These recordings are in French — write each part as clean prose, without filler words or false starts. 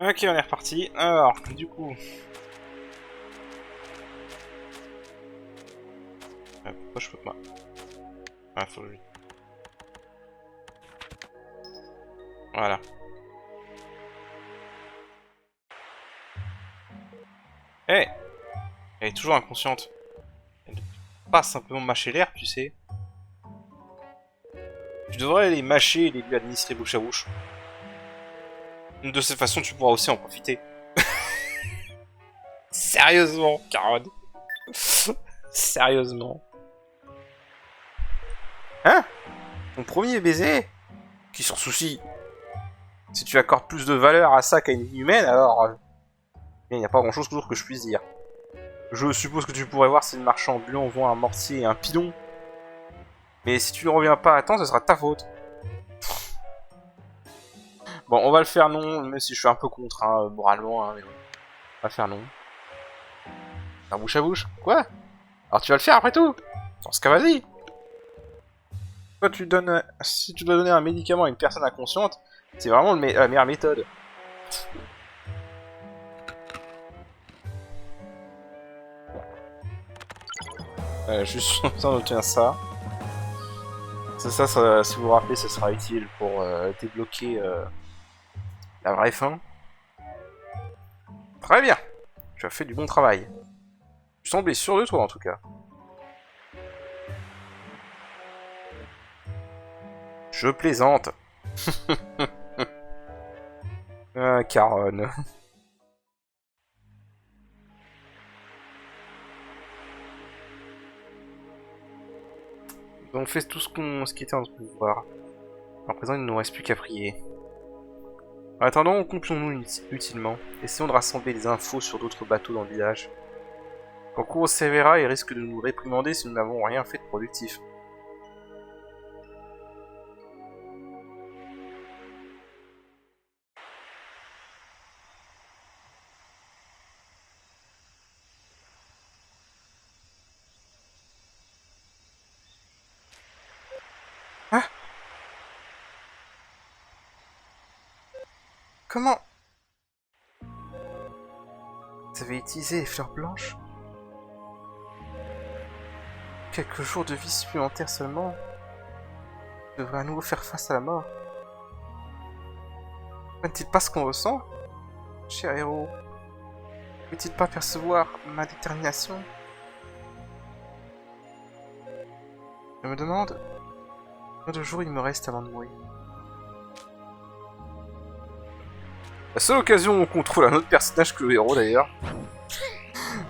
Ok, on est reparti. Alors, du coup... pourquoi je peux pas... Ah, faut... Voilà. Eh, elle est toujours inconsciente. Elle passe simplement mâcher l'air, tu sais. Tu devrais les mâcher et les lui administrer bouche à bouche. De cette façon, tu pourras aussi en profiter. Sérieusement, Caron. Sérieusement. Hein? Ton premier baiser? Qui s'en soucie? Si tu accordes plus de valeur à ça qu'à une vie humaine, alors... il n'y a pas grand chose que je puisse dire. Je suppose que tu pourrais voir si le marchand ambulant vend un mortier et un pilon. Mais si tu ne reviens pas à temps, ce sera ta faute. Bon, on va le faire non, même si je suis un peu contre, hein, moralement, hein, mais bon. On va le faire non. Un bouche à bouche? Quoi? Alors tu vas le faire après tout? Dans ce cas, vas-y. Toi, tu donnes... Si tu dois donner un médicament à une personne inconsciente, c'est vraiment la meilleure méthode. Juste besoin d'obtenir ça. Ça, si vous vous rappelez, ça sera utile pour débloquer la vraie fin. Très bien. Tu as fait du bon travail. Tu semblais sûr de toi, en tout cas. Je plaisante. Ah, Caron. On fait tout ce qui était en notre pouvoir. À présent, il ne nous reste plus qu'à prier. En attendant, complions-nous utilement. Essayons de rassembler des infos sur d'autres bateaux dans le village. Quand Kuro Severa, il risque de nous réprimander si nous n'avons rien fait de productif. Ah! Comment? Vous avez utilisé les fleurs blanches? Quelques jours de vie supplémentaires seulement devrait à nouveau faire face à la mort. N'est-il pas ce qu'on ressent? Cher héros, ne peut-il pas percevoir ma détermination? Je me demande combien de jours il me reste avant de mourir. La seule occasion où on contrôle un autre personnage que le héros d'ailleurs.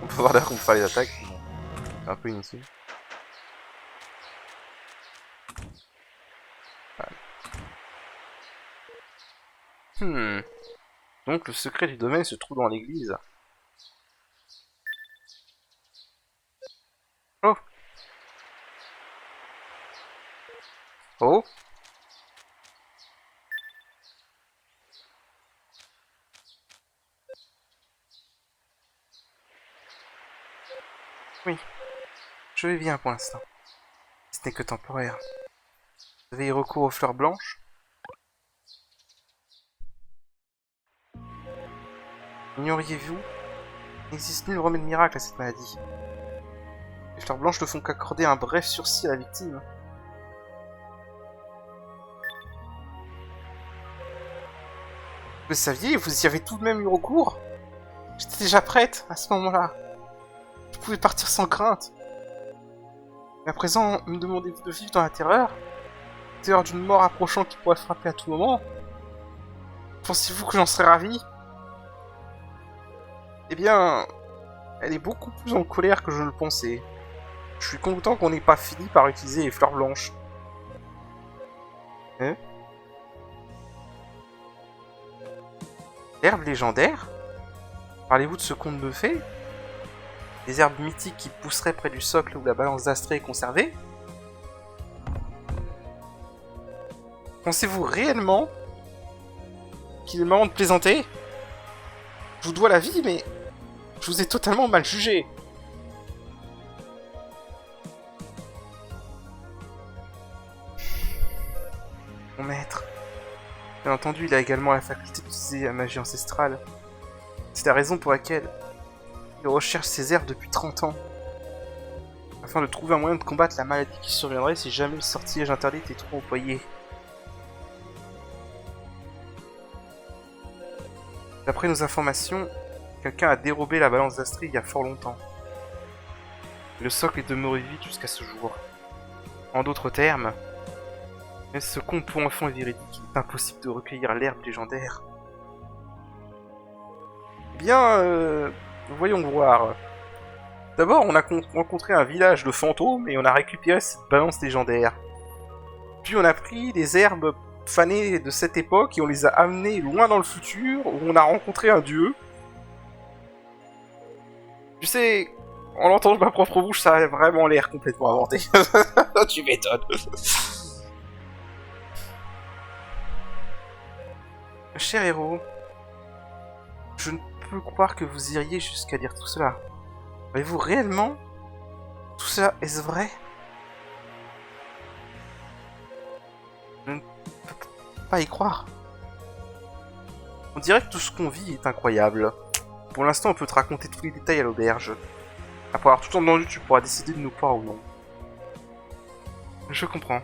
On peut voir d'ailleurs qu'on peut faire les attaques. C'est un peu inutile. Donc le secret du domaine se trouve dans l'église. Oh. Oh. Oui. Je vais bien pour l'instant. Ce n'est que temporaire. Vous avez eu recours aux fleurs blanches? Ignoriez-vous? Il n'existe nul remède miracle à cette maladie. Les fleurs blanches ne font qu'accorder un bref sursis à la victime. Vous le saviez, vous y avez tout de même eu recours? J'étais déjà prête à ce moment-là. Je pouvais partir sans crainte. Mais à présent, me demandez-vous de vivre dans la terreur? Terreur d'une mort approchant qui pourrait frapper à tout moment? Pensez-vous que j'en serais ravi? Eh bien, elle est beaucoup plus en colère que je ne le pensais. Je suis content qu'on n'ait pas fini par utiliser les fleurs blanches. Hein? Herbes légendaires? Parlez-vous de ce conte de fées? Des herbes mythiques qui pousseraient près du socle où la balance d'Astrée est conservée? Pensez-vous réellement qu'il est marrant de plaisanter? Je vous dois la vie, mais je vous ai totalement mal jugé. Mon maître, j'ai entendu, il a également la faculté d'utiliser la magie ancestrale. C'est la raison pour laquelle il recherche ces herbes depuis 30 ans. Afin de trouver un moyen de combattre la maladie qui surviendrait si jamais le sortilège interdit était trop employé. D'après nos informations, quelqu'un a dérobé la balance d'Astrid il y a fort longtemps. Le socle est demeuré vide jusqu'à ce jour. En d'autres termes, même si ce conte pour enfants est véridique, il est impossible de recueillir l'herbe légendaire. Eh bien, voyons voir. D'abord, on a rencontré un village de fantômes et on a récupéré cette balance légendaire. Puis on a pris des herbes fanées de cette époque et on les a amenées loin dans le futur où on a rencontré un dieu. Tu sais, en l'entendant de ma propre bouche, ça a vraiment l'air complètement inventé. Tu m'étonnes. Cher héros, je ne peux croire que vous iriez jusqu'à dire tout cela. Avez-vous réellement tout cela, est-ce vrai? Je ne peux pas y croire. On dirait que tout ce qu'on vit est incroyable. Pour l'instant, on peut te raconter tous les détails à l'auberge. Après avoir tout entendu, tu pourras décider de nous croire ou non. Je comprends.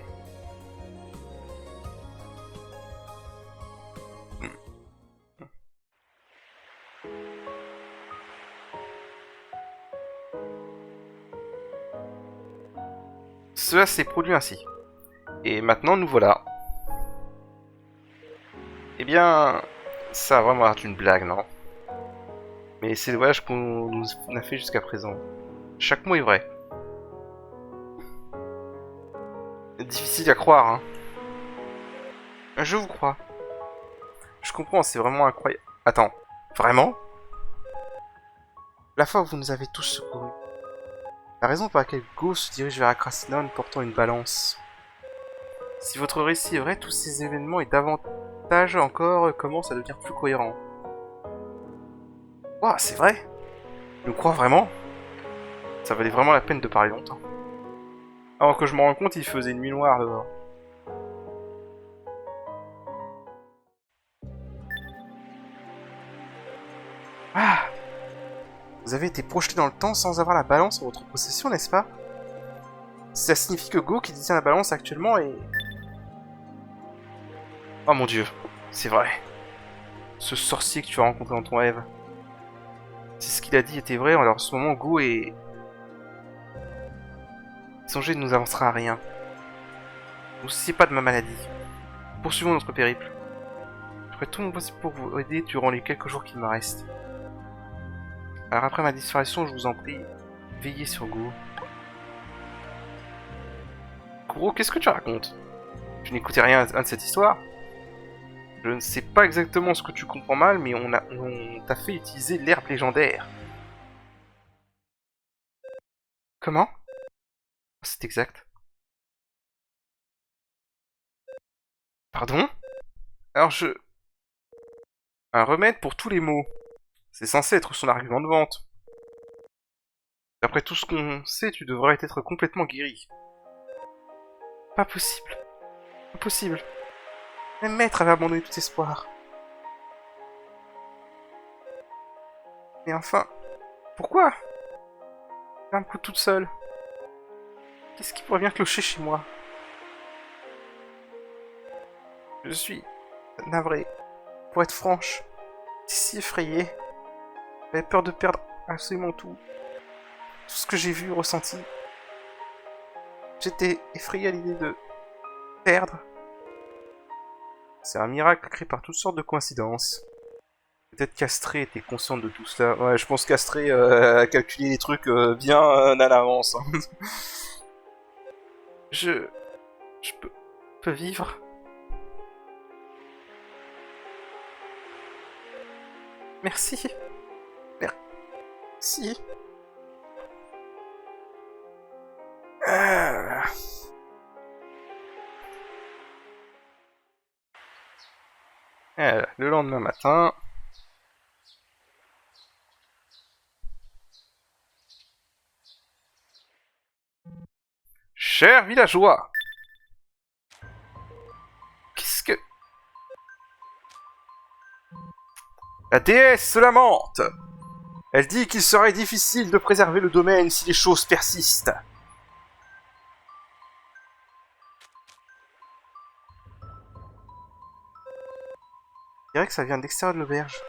Cela s'est produit ainsi. Et maintenant, nous voilà. Eh bien, ça va vraiment être une blague, non? Mais c'est le voyage qu'on nous a fait jusqu'à présent. Chaque mot est vrai. Difficile à croire, hein. Je vous crois. Je comprends, c'est vraiment incroyable. Attends, vraiment? La fois où vous nous avez tous secourus. La raison pour laquelle Go se dirige vers Akrasinon portant une balance. Si votre récit est vrai, tous ces événements et davantage encore commencent à devenir plus cohérents. Ouah, c'est vrai? Tu nous crois vraiment? Ça valait vraiment la peine de parler longtemps. Alors que je me rends compte, il faisait une nuit noire dehors. Ah! Vous avez été projeté dans le temps sans avoir la balance en votre possession, n'est-ce pas? Ça signifie que Go, qui détient la balance actuellement, est... Oh mon dieu, c'est vrai. Ce sorcier que tu as rencontré dans ton rêve. Si ce qu'il a dit était vrai, alors en ce moment, Go est... Songez ne nous avancera à rien. Ne vous souciez pas de ma maladie. Poursuivons notre périple. Je ferai tout mon possible pour vous aider durant les quelques jours qu'il me reste. Alors après ma disparition, je vous en prie, veillez sur Go. Kuro, qu'est-ce que tu racontes? Tu n'écoutais rien de cette histoire? Je ne sais pas exactement ce que tu comprends mal, mais on t'a fait utiliser l'herbe légendaire. Comment? C'est exact. Pardon? Alors un remède pour tous les maux. C'est censé être son argument de vente. D'après tout ce qu'on sait, tu devrais être complètement guéri. Pas possible. Impossible. Même Maître avait abandonné tout espoir. Mais enfin... Pourquoi? Elle me coûte toute seule. Qu'est-ce qui pourrait bien clocher chez moi? Je suis... navré. Pour être franche, si effrayé. J'avais peur de perdre absolument tout. Tout ce que j'ai vu, ressenti. J'étais effrayé à l'idée de... perdre. C'est un miracle créé par toutes sortes de coïncidences. Peut-être qu'Astrée était consciente de tout cela. Ouais, je pense qu'Astrée a calculé les trucs bien à l'avance. Hein. Je peux vivre. Merci. Merci. Ah. Le lendemain matin... Chers villageois, qu'est-ce que... La déesse se lamente. Elle dit qu'il serait difficile de préserver le domaine si les choses persistent. Je dirais que ça vient de l'extérieur de l'auberge.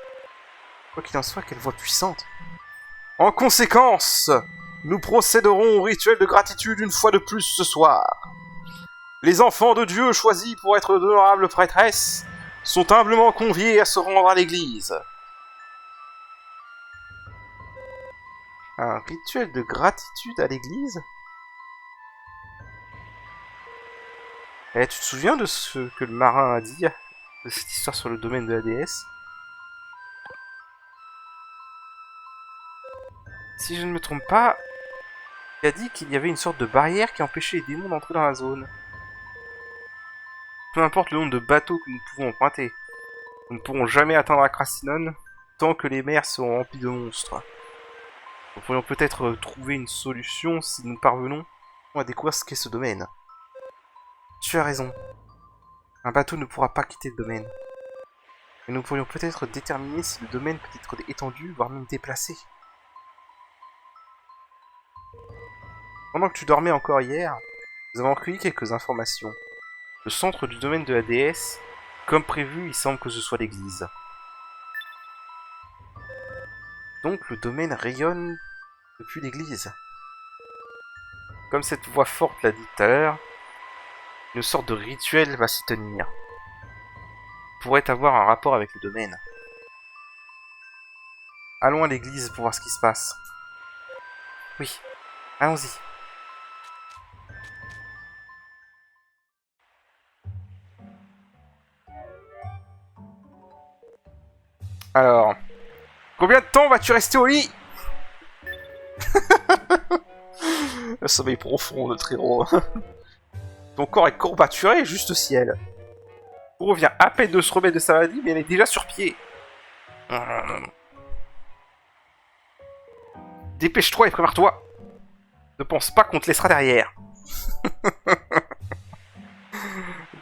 Quoi qu'il en soit, quelle voix puissante. En conséquence, nous procéderons au rituel de gratitude une fois de plus ce soir. Les enfants de Dieu choisis pour être d'honorables prêtresses sont humblement conviés à se rendre à l'église. Un rituel de gratitude à l'église? Eh, tu te souviens de ce que le marin a dit, de cette histoire sur le domaine de la déesse? Si je ne me trompe pas, il a dit qu'il y avait une sorte de barrière qui empêchait les démons d'entrer dans la zone. Peu importe le nombre de bateaux que nous pouvons emprunter, nous ne pourrons jamais atteindre Akrasimon tant que les mers seront remplies de monstres. Nous pourrions peut-être trouver une solution si nous parvenons à découvrir ce qu'est ce domaine. Tu as raison. Un bateau ne pourra pas quitter le domaine. Mais nous pourrions peut-être déterminer si le domaine peut être étendu, voire même déplacé. Pendant que tu dormais encore hier, nous avons recueilli quelques informations. Le centre du domaine de la déesse, comme prévu, il semble que ce soit l'église. Donc le domaine rayonne depuis l'église. Comme cette voix forte l'a dit tout à l'heure, une sorte de rituel va s'y tenir. Pourrait avoir un rapport avec le domaine. Allons à l'église pour voir ce qui se passe. Oui, allons-y. Alors, combien de temps vas-tu rester au lit? Le sommeil profond de notre héros. Ton corps est courbaturé, juste au ciel. On revient à peine de se remettre de sa maladie, mais elle est déjà sur pied. Dépêche-toi et prépare-toi. Ne pense pas qu'on te laissera derrière.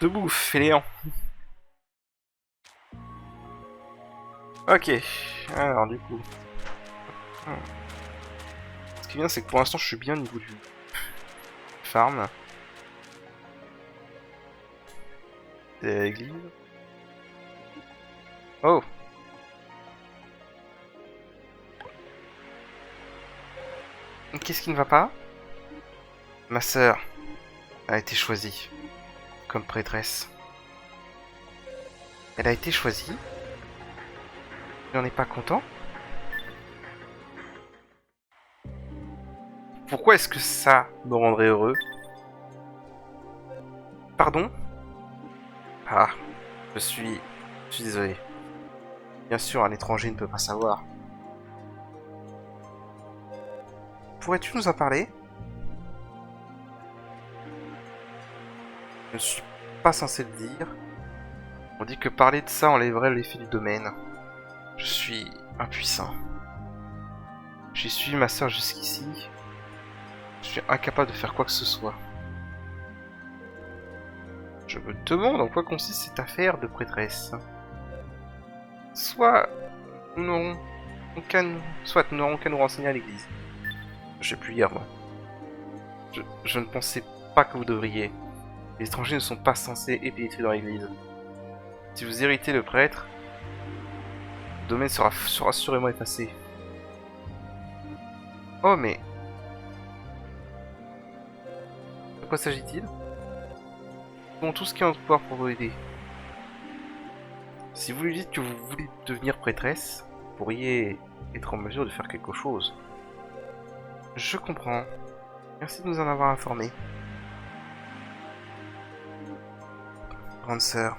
Debout, fainéant. Ok, alors du coup... Ce qui est bien, c'est que pour l'instant, je suis bien au niveau du farm. C'est l'église. Oh! Qu'est-ce qui ne va pas? Ma sœur a été choisie comme prêtresse. Elle a été choisie? Tu n'en es pas content? Pourquoi est-ce que ça me rendrait heureux? Pardon? Ah, je suis désolé. Bien sûr, un étranger ne peut pas savoir. Pourrais-tu nous en parler? Je ne suis pas censé le dire. On dit que parler de ça enlèverait l'effet du domaine. Je suis impuissant. J'ai suivi ma sœur jusqu'ici. Je suis incapable de faire quoi que ce soit. Je me demande en quoi consiste cette affaire de prêtresse. Soit nous n'aurons qu'à nous renseigner à l'église. J'ai pu lire, moi. Je ne pensais pas que vous devriez. Les étrangers ne sont pas censés pénétrer dans l'église. Si vous héritez le prêtre, le domaine sera sûrement effacé. Oh mais... De quoi s'agit-il? Bon, tout ce qui est en notre pouvoir pour vous aider. Si vous lui dites que vous voulez devenir prêtresse, vous pourriez être en mesure de faire quelque chose. Je comprends. Merci de nous en avoir informé. Grande sœur.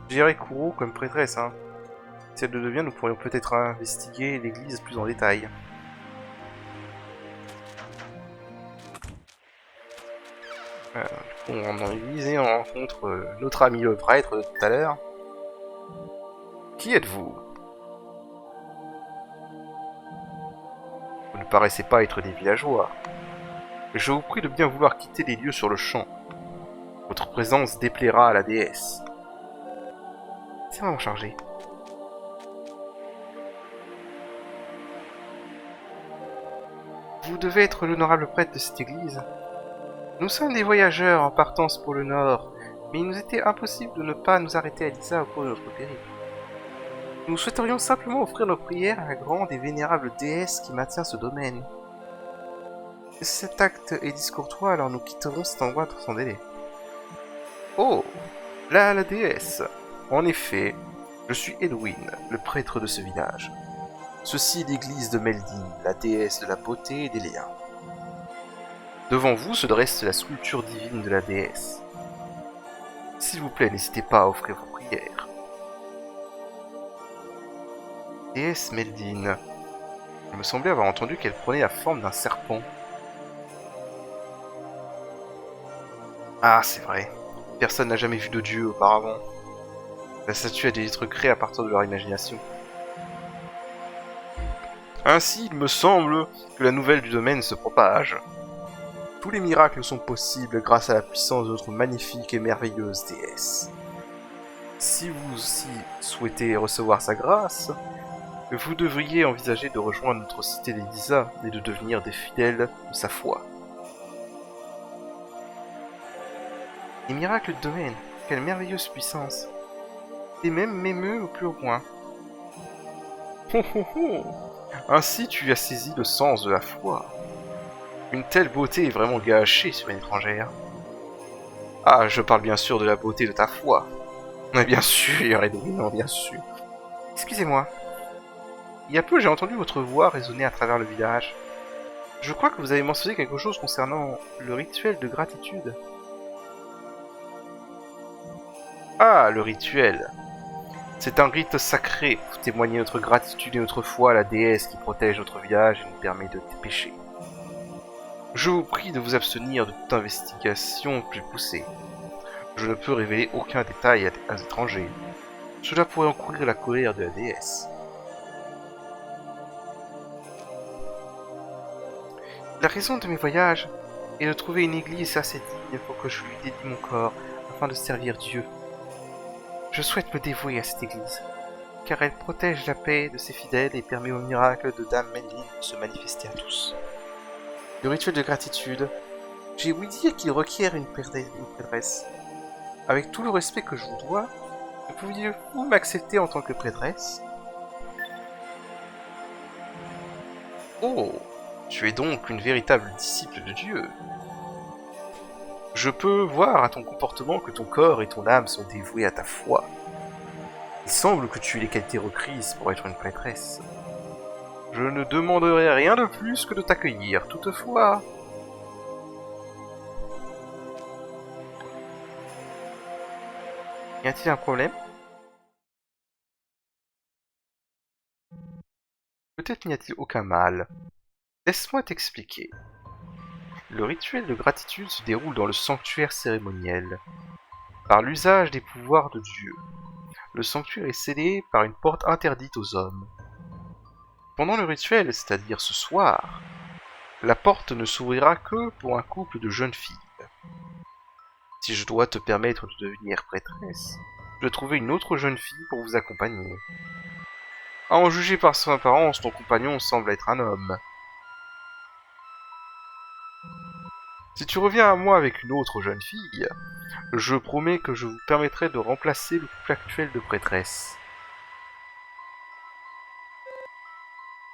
J'irai Kuro comme prêtresse, hein. Si elle le devient, nous pourrions peut-être investiguer l'église plus en détail. On rentre dans l'église et on rencontre notre ami le prêtre de tout à l'heure. Qui êtes-vous? Vous ne paraissez pas être des villageois. Je vous prie de bien vouloir quitter les lieux sur le champ. Votre présence déplaira à la déesse. C'est vraiment chargé. Vous devez être l'honorable prêtre de cette église. Nous sommes des voyageurs en partance pour le nord, mais il nous était impossible de ne pas nous arrêter à Lisa au cours de notre périple. Nous souhaiterions simplement offrir nos prières à la grande et vénérable déesse qui maintient ce domaine. Si cet acte est discourtois, alors nous quitterons cet endroit sans délai. Oh, là la déesse. En effet, je suis Edwin, le prêtre de ce village. Ceci est l'église de Meldin, la déesse de la beauté et des liens. Devant vous se dresse la sculpture divine de la déesse. S'il vous plaît, n'hésitez pas à offrir vos prières. Déesse Meldin. Il me semblait avoir entendu qu'elle prenait la forme d'un serpent. Ah, c'est vrai. Personne n'a jamais vu de dieu auparavant. La statue a dû être créée à partir de leur imagination. Ainsi, il me semble que la nouvelle du domaine se propage. Tous les miracles sont possibles grâce à la puissance de notre magnifique et merveilleuse déesse. Si vous aussi souhaitez recevoir sa grâce, vous devriez envisager de rejoindre notre cité d'Elisa et de devenir des fidèles de sa foi. Les miracles de domaine, quelle merveilleuse puissance. Et même m'émeut au plus haut point. Ainsi tu as saisi le sens de la foi. Une telle beauté est vraiment gâchée sur une étrangère. Ah, je parle bien sûr de la beauté de ta foi. Mais bien sûr, Edwin, bien sûr. Excusez-moi. Il y a peu, j'ai entendu votre voix résonner à travers le village. Je crois que vous avez mentionné quelque chose concernant le rituel de gratitude. Ah, le rituel. C'est un rite sacré pour témoigner notre gratitude et notre foi à la déesse qui protège notre village et nous permet de dépêcher. Je vous prie de vous abstenir de toute investigation plus poussée. Je ne peux révéler aucun détail à l'étranger. Cela pourrait encourir la colère de la déesse. La raison de mes voyages est de trouver une église assez digne pour que je lui dédie mon corps afin de servir Dieu. Je souhaite me dévouer à cette église, car elle protège la paix de ses fidèles et permet au miracle de Dame Meldin de se manifester à tous. Le rituel de gratitude, j'ai ouï dire qu'il requiert une prêtresse. Avec tout le respect que je vous dois, pouviez-vous m'accepter en tant que prêtresse? Oh, tu es donc une véritable disciple de Dieu. Je peux voir à ton comportement que ton corps et ton âme sont dévoués à ta foi. Il semble que tu aies les qualités requises pour être une prêtresse. Je ne demanderai rien de plus que de t'accueillir, toutefois. Y a-t-il un problème? Peut-être n'y a-t-il aucun mal. Laisse-moi t'expliquer. Le rituel de gratitude se déroule dans le sanctuaire cérémoniel, par l'usage des pouvoirs de Dieu. Le sanctuaire est scellé par une porte interdite aux hommes. Pendant le rituel, c'est-à-dire ce soir, la porte ne s'ouvrira que pour un couple de jeunes filles. Si je dois te permettre de devenir prêtresse, je dois trouver une autre jeune fille pour vous accompagner. À en juger par son apparence, ton compagnon semble être un homme. Si tu reviens à moi avec une autre jeune fille, je promets que je vous permettrai de remplacer le couple actuel de prêtresse.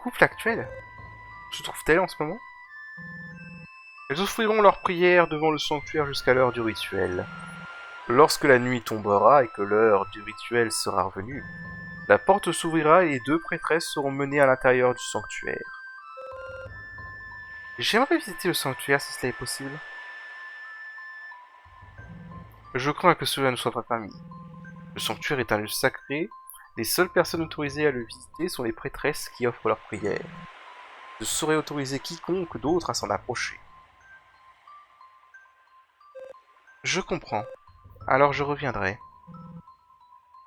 Couple actuel? Se trouve-t-elle en ce moment? Elles offriront leurs prières devant le sanctuaire jusqu'à l'heure du rituel. Lorsque la nuit tombera et que l'heure du rituel sera revenue, la porte s'ouvrira et les deux prêtresses seront menées à l'intérieur du sanctuaire. J'aimerais visiter le sanctuaire si cela est possible. Je crains que cela ne soit pas permis. Le sanctuaire est un lieu sacré. Les seules personnes autorisées à le visiter sont les prêtresses qui offrent leurs prières. Je saurais autoriser quiconque d'autre à s'en approcher. Je comprends. Alors je reviendrai.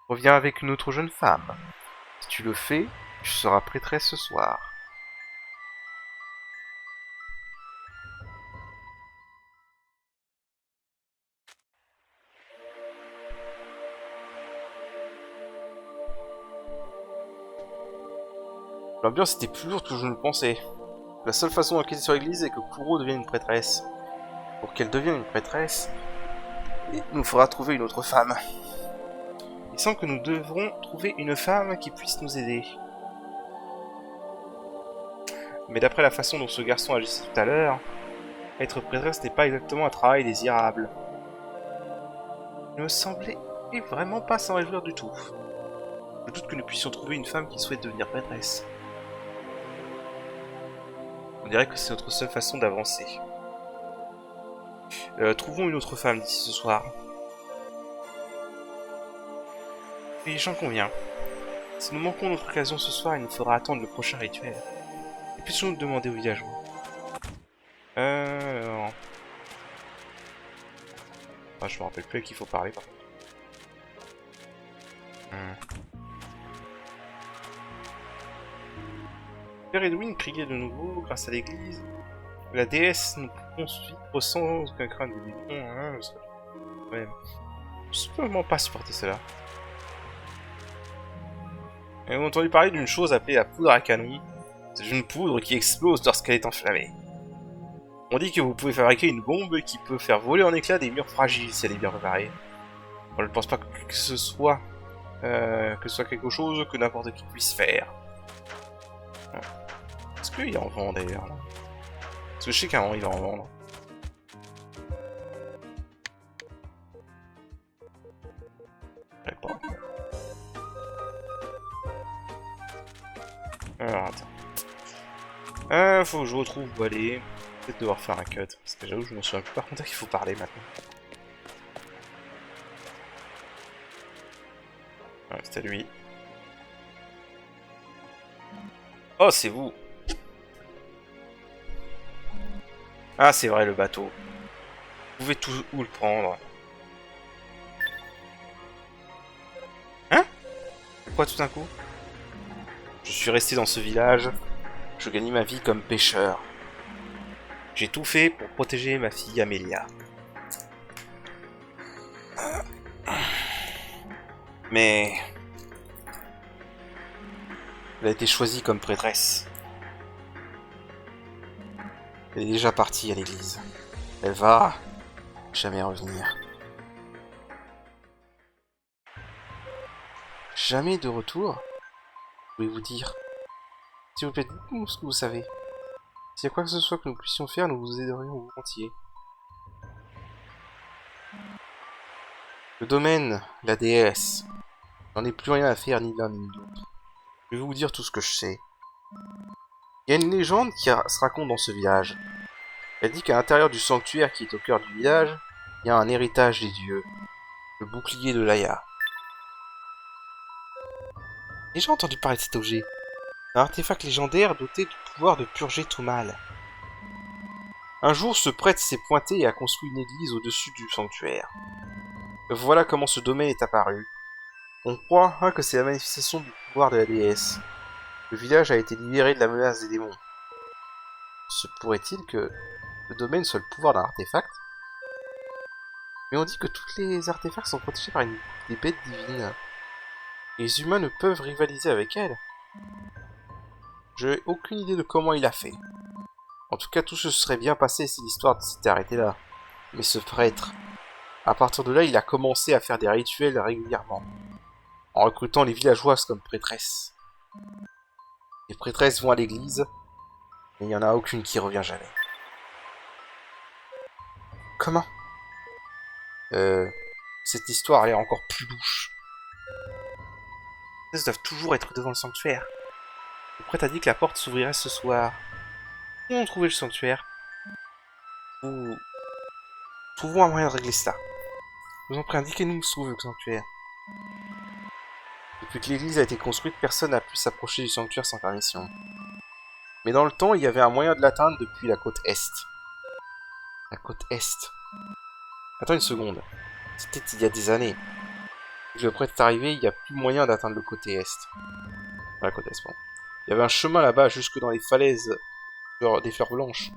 Reviens avec une autre jeune femme. Si tu le fais, tu seras prêtresse ce soir. L'ambiance était plus lourde que je ne le pensais. La seule façon d'enquêter sur l'église est que Kuro devienne une prêtresse. Pour qu'elle devienne une prêtresse, il nous faudra trouver une autre femme. Il semble que nous devrons trouver une femme qui puisse nous aider. Mais d'après la façon dont ce garçon agissait tout à l'heure, être prêtresse n'est pas exactement un travail désirable. Il me semblait vraiment pas s'en réjouir du tout. Je doute que nous puissions trouver une femme qui souhaite devenir prêtresse. On dirait que c'est notre seule façon d'avancer. Trouvons une autre femme d'ici ce soir. Et j'en conviens. Si nous manquons notre occasion ce soir, il nous faudra attendre le prochain rituel. Et puissions-nous demander aux villageois. Alors... Ah, je me rappelle plus à qui il faut parler par contre. Père Edwin criait de nouveau grâce à l'église. La déesse nous pouvons suivre sans aucun crâne de démon. Ouais. Je peux vraiment pas supporter cela. Et on a entendu parler d'une chose appelée la poudre à canon. C'est une poudre qui explose lorsqu'elle est enflammée. On dit que vous pouvez fabriquer une bombe qui peut faire voler en éclats des murs fragiles si elle est bien préparée. Je ne pense pas que ce soit quelque chose que n'importe qui puisse faire. Est-ce qu'il en vend d'ailleurs? Parce que je sais qu'à un moment il va en vendre. Alors attends. Faut que je retrouve où aller. Peut-être devoir faire un cut. Parce que j'avoue, je me souviens plus par contre à qui il faut parler maintenant. Ouais, c'était lui. Oh, c'est vous. Ah, c'est vrai, le bateau. Vous pouvez tout où le prendre. Hein? Pourquoi tout d'un coup? Je suis resté dans ce village. Je gagnais ma vie comme pêcheur. J'ai tout fait pour protéger ma fille Amélia. Mais... elle a été choisie comme prêtresse. Elle est déjà partie à l'église. Elle va jamais revenir. Jamais de retour? Pouvez-vous dire? S'il vous plaît, dites-nous ce que vous savez. S'il y a quoi que ce soit que nous puissions faire, nous vous aiderions volontiers. Le domaine, la déesse. J'en ai plus rien à faire ni l'un ni l'autre. Je vais vous dire tout ce que je sais. Il y a une légende qui se raconte dans ce village. Elle dit qu'à l'intérieur du sanctuaire qui est au cœur du village, il y a un héritage des dieux. Le bouclier de Laïa. J'ai déjà entendu parler de cet objet. Un artefact légendaire doté du pouvoir de purger tout mal. Un jour, ce prêtre s'est pointé et a construit une église au-dessus du sanctuaire. Voilà comment ce domaine est apparu. On croit que c'est la manifestation du pouvoir de la déesse. Le village a été libéré de la menace des démons. Se pourrait-il que le domaine soit le pouvoir d'un artefact? Mais on dit que tous les artefacts sont protégés par des bêtes divines. Et les humains ne peuvent rivaliser avec elles. Je n'ai aucune idée de comment il a fait. En tout cas, tout se serait bien passé si l'histoire s'était arrêtée là. Mais ce prêtre, à partir de là, il a commencé à faire des rituels régulièrement, en recrutant les villageoises comme prêtresses. Les prêtresses vont à l'église, mais il n'y en a aucune qui revient jamais. Comment? Cette histoire a l'air encore plus louche. Les prêtresses doivent toujours être devant le sanctuaire. Le prêtre a dit que la porte s'ouvrirait ce soir. Où on trouvait le sanctuaire? Trouvons un moyen de régler ça. Je vous en prie, indiquez-nous où se trouve le sanctuaire. Depuis que l'église a été construite, personne n'a pu s'approcher du sanctuaire sans permission. Mais dans le temps, il y avait un moyen de l'atteindre depuis la côte Est. La côte Est. Attends une seconde. C'était il y a des années. Depuis que le prêtre est arrivé, il n'y a plus moyen d'atteindre le côté Est. La côte Est, bon. Il y avait un chemin là-bas, jusque dans les falaises des fleurs blanches.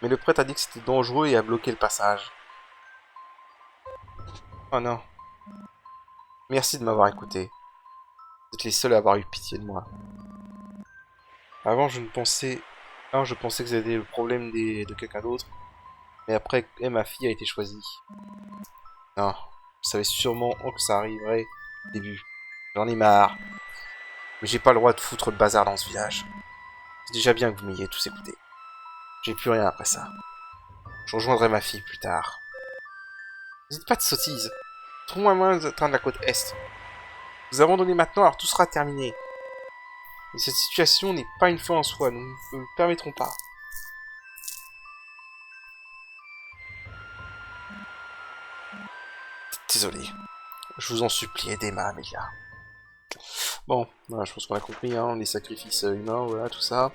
Mais le prêtre a dit que c'était dangereux et a bloqué le passage. Oh non. Merci de m'avoir écouté. Vous êtes les seuls à avoir eu pitié de moi. Avant, je ne pensais Alors je pensais que c'était le problème de quelqu'un d'autre. Mais après, ma fille a été choisie. Non, je savais sûrement que ça arriverait au début. J'en ai marre. Mais j'ai pas le droit de foutre le bazar dans ce village. C'est déjà bien que vous m'ayez tous écouté. J'ai plus rien après ça. Je rejoindrai ma fille plus tard. N'hésite pas de sottise. Trouve-moi un moyen d'atteindre la côte Est. Vous abandonnez maintenant, alors tout sera terminé. Mais cette situation n'est pas une fin en soi, nous ne le permettrons pas. Désolé. Je vous en supplie, aidez-moi, Amelia. Bon, voilà, je pense qu'on a compris, hein, les sacrifices humains, voilà, tout ça.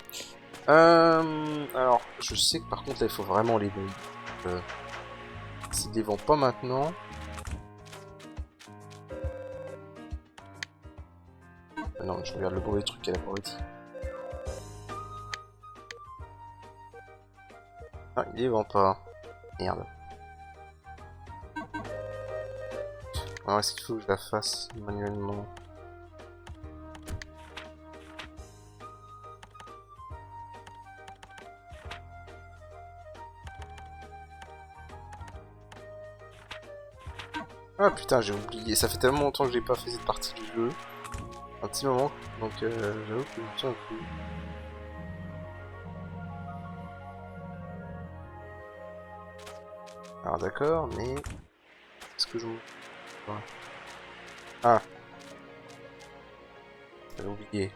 Alors, je sais que par contre, là, il faut vraiment les vendre. S'ils les vendent pas maintenant... Ah non, je regarde le mauvais truc qu'elle a pas dit. Ah, il les vend pas. Merde. Alors, est-ce qu'il faut que je la fasse manuellement? Ah putain, j'ai oublié. Ça fait tellement longtemps que j'ai pas fait cette partie du jeu. Un petit moment. Donc j'avoue que je me tiens plus. Alors d'accord, mais... Est-ce que je... Ah. J'avais oublié.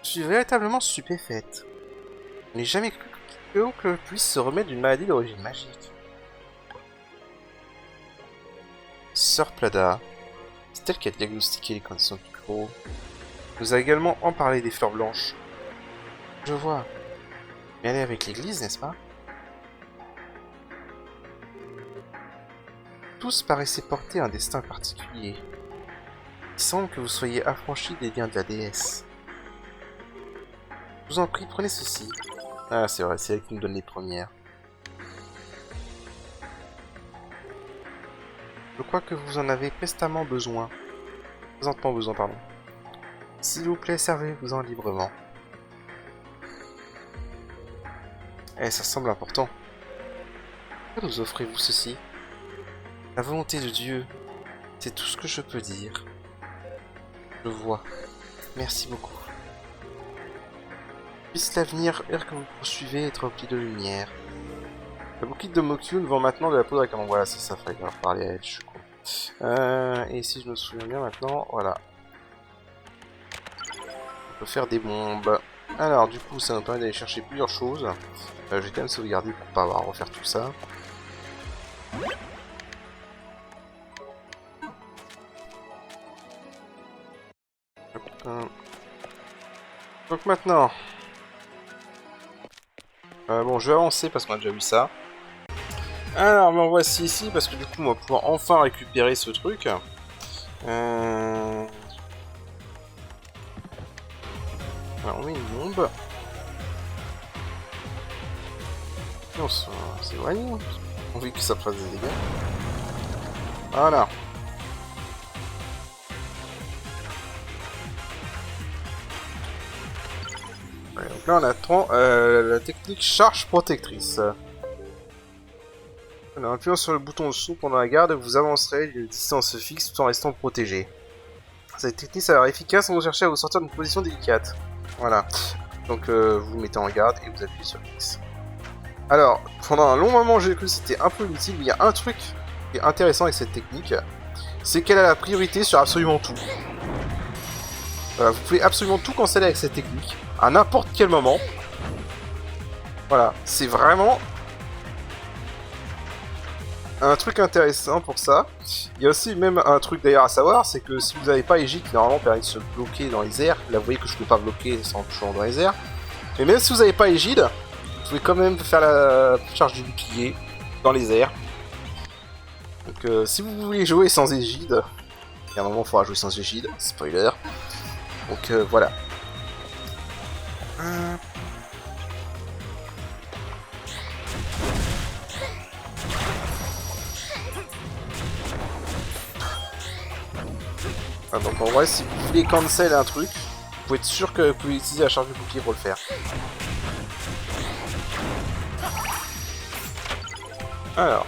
Je suis véritablement stupéfaite. Je n'ai jamais cru que l'oncle puisse se remettre d'une maladie d'origine magique. Sœur Plada, c'est elle qui a diagnostiqué les conditions de Kuro. Nous a également en parlé des fleurs blanches. Je vois. Mais aller avec l'église, n'est-ce pas? Tous paraissaient porter un destin particulier. Il semble que vous soyez affranchis des liens de la déesse. Je vous en prie, prenez ceci. Ah, c'est vrai, c'est elle qui nous donne les premières. Je crois que vous en avez prestamment besoin. Présentement besoin, pardon. S'il vous plaît, servez-vous-en librement. Eh, ça semble important. Pourquoi nous offrez-vous ceci? La volonté de Dieu, c'est tout ce que je peux dire. Je vois. Merci beaucoup. Puisse l'avenir que vous poursuivez être rempli de lumière. La bouquille de Mokyun vend maintenant de la poudre à canon. Voilà, c'est ça, fallait leur parler à elle, je suis con. Et si je me souviens bien maintenant, voilà. On peut faire des bombes. Alors, du coup, ça nous permet d'aller chercher plusieurs choses. Je vais quand même sauvegarder pour pas avoir à refaire tout ça. Donc maintenant... bon, je vais avancer parce qu'on a déjà vu ça. Alors, me voici ici parce que du coup, on va pouvoir enfin récupérer ce truc. Alors, on met une bombe. Et on s'éloigne. On veut que ça fasse des dégâts. Voilà. Ouais, donc là, on attend la technique charge protectrice. En appuyant sur le bouton dessous pendant la garde, vous avancerez d'une distance fixe tout en restant protégé. Cette technique s'avère efficace quand vous cherchez à vous sortir d'une position délicate. Voilà. Donc vous vous mettez en garde et vous appuyez sur X. Alors, pendant un long moment j'ai cru que c'était un peu inutile, mais il y a un truc qui est intéressant avec cette technique, c'est qu'elle a la priorité sur absolument tout. Voilà, vous pouvez absolument tout canceller avec cette technique, à n'importe quel moment. Voilà, c'est vraiment... un truc intéressant pour ça. Il y a aussi même un truc d'ailleurs à savoir, c'est que si vous n'avez pas Égide qui normalement permet de se bloquer dans les airs, là vous voyez que je ne peux pas bloquer sans toucher dans les airs, mais même si vous n'avez pas Égide, vous pouvez quand même faire la charge du bouclier dans les airs. Donc si vous voulez jouer sans Égide, il y a un moment il faudra jouer sans Égide, spoiler. Donc voilà. Ah, donc en vrai, si vous voulez cancel un truc, pouvez être sûr que vous pouvez utiliser la charge du bouclier pour le faire. Alors.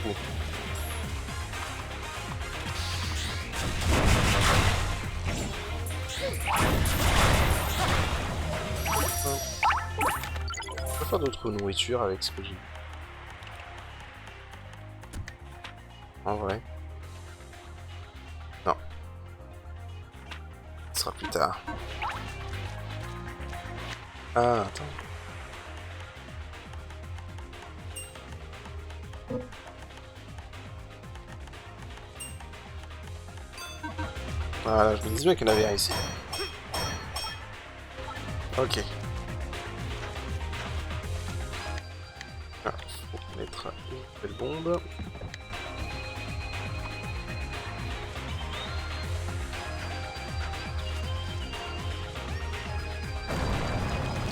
Bon. Je peux faire d'autres nourritures avec ce que j'ai. En vrai. Non. Ce sera plus tard. Ah, attends. Voilà, je me disais bien qu'il y en avait un ici. Ok. Ah, faut mettre une belle bombe.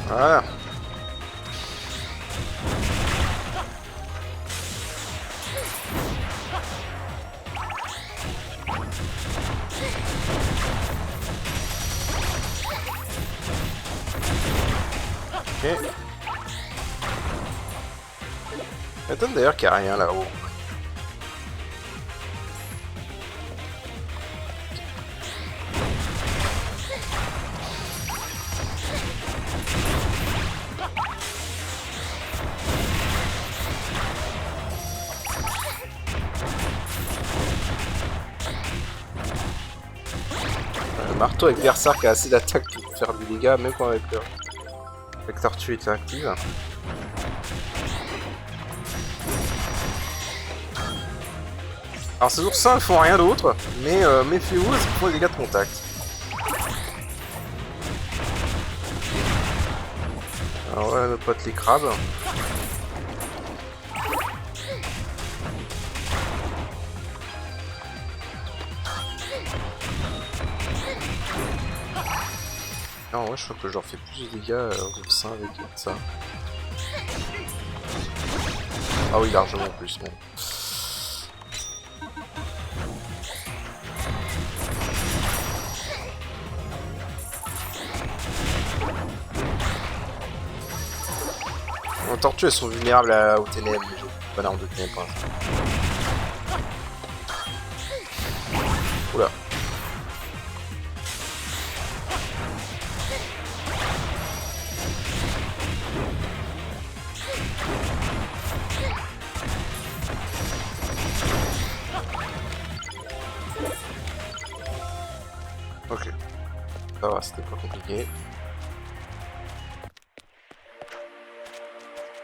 Voilà. Ok. Ça étonne d'ailleurs qu'il n'y a rien là-haut. Le marteau avec Berserk a assez d'attaque pour faire du dégât, même quand avec Tortue est active. Alors ces oursins ne font rien d'autre, mais méfiez-vous, ils font des dégâts de contact. Alors voilà nos potes les crabes. Non, ouais, je crois que je leur fais plus de dégâts aux oursins avec ça. Ah oui, largement plus, bon. Les tortues, elles sont vulnérables aux ténèbres, les autres. Pas l'arme de ténèbres. Oula. Ok. Ça va, c'était pas compliqué.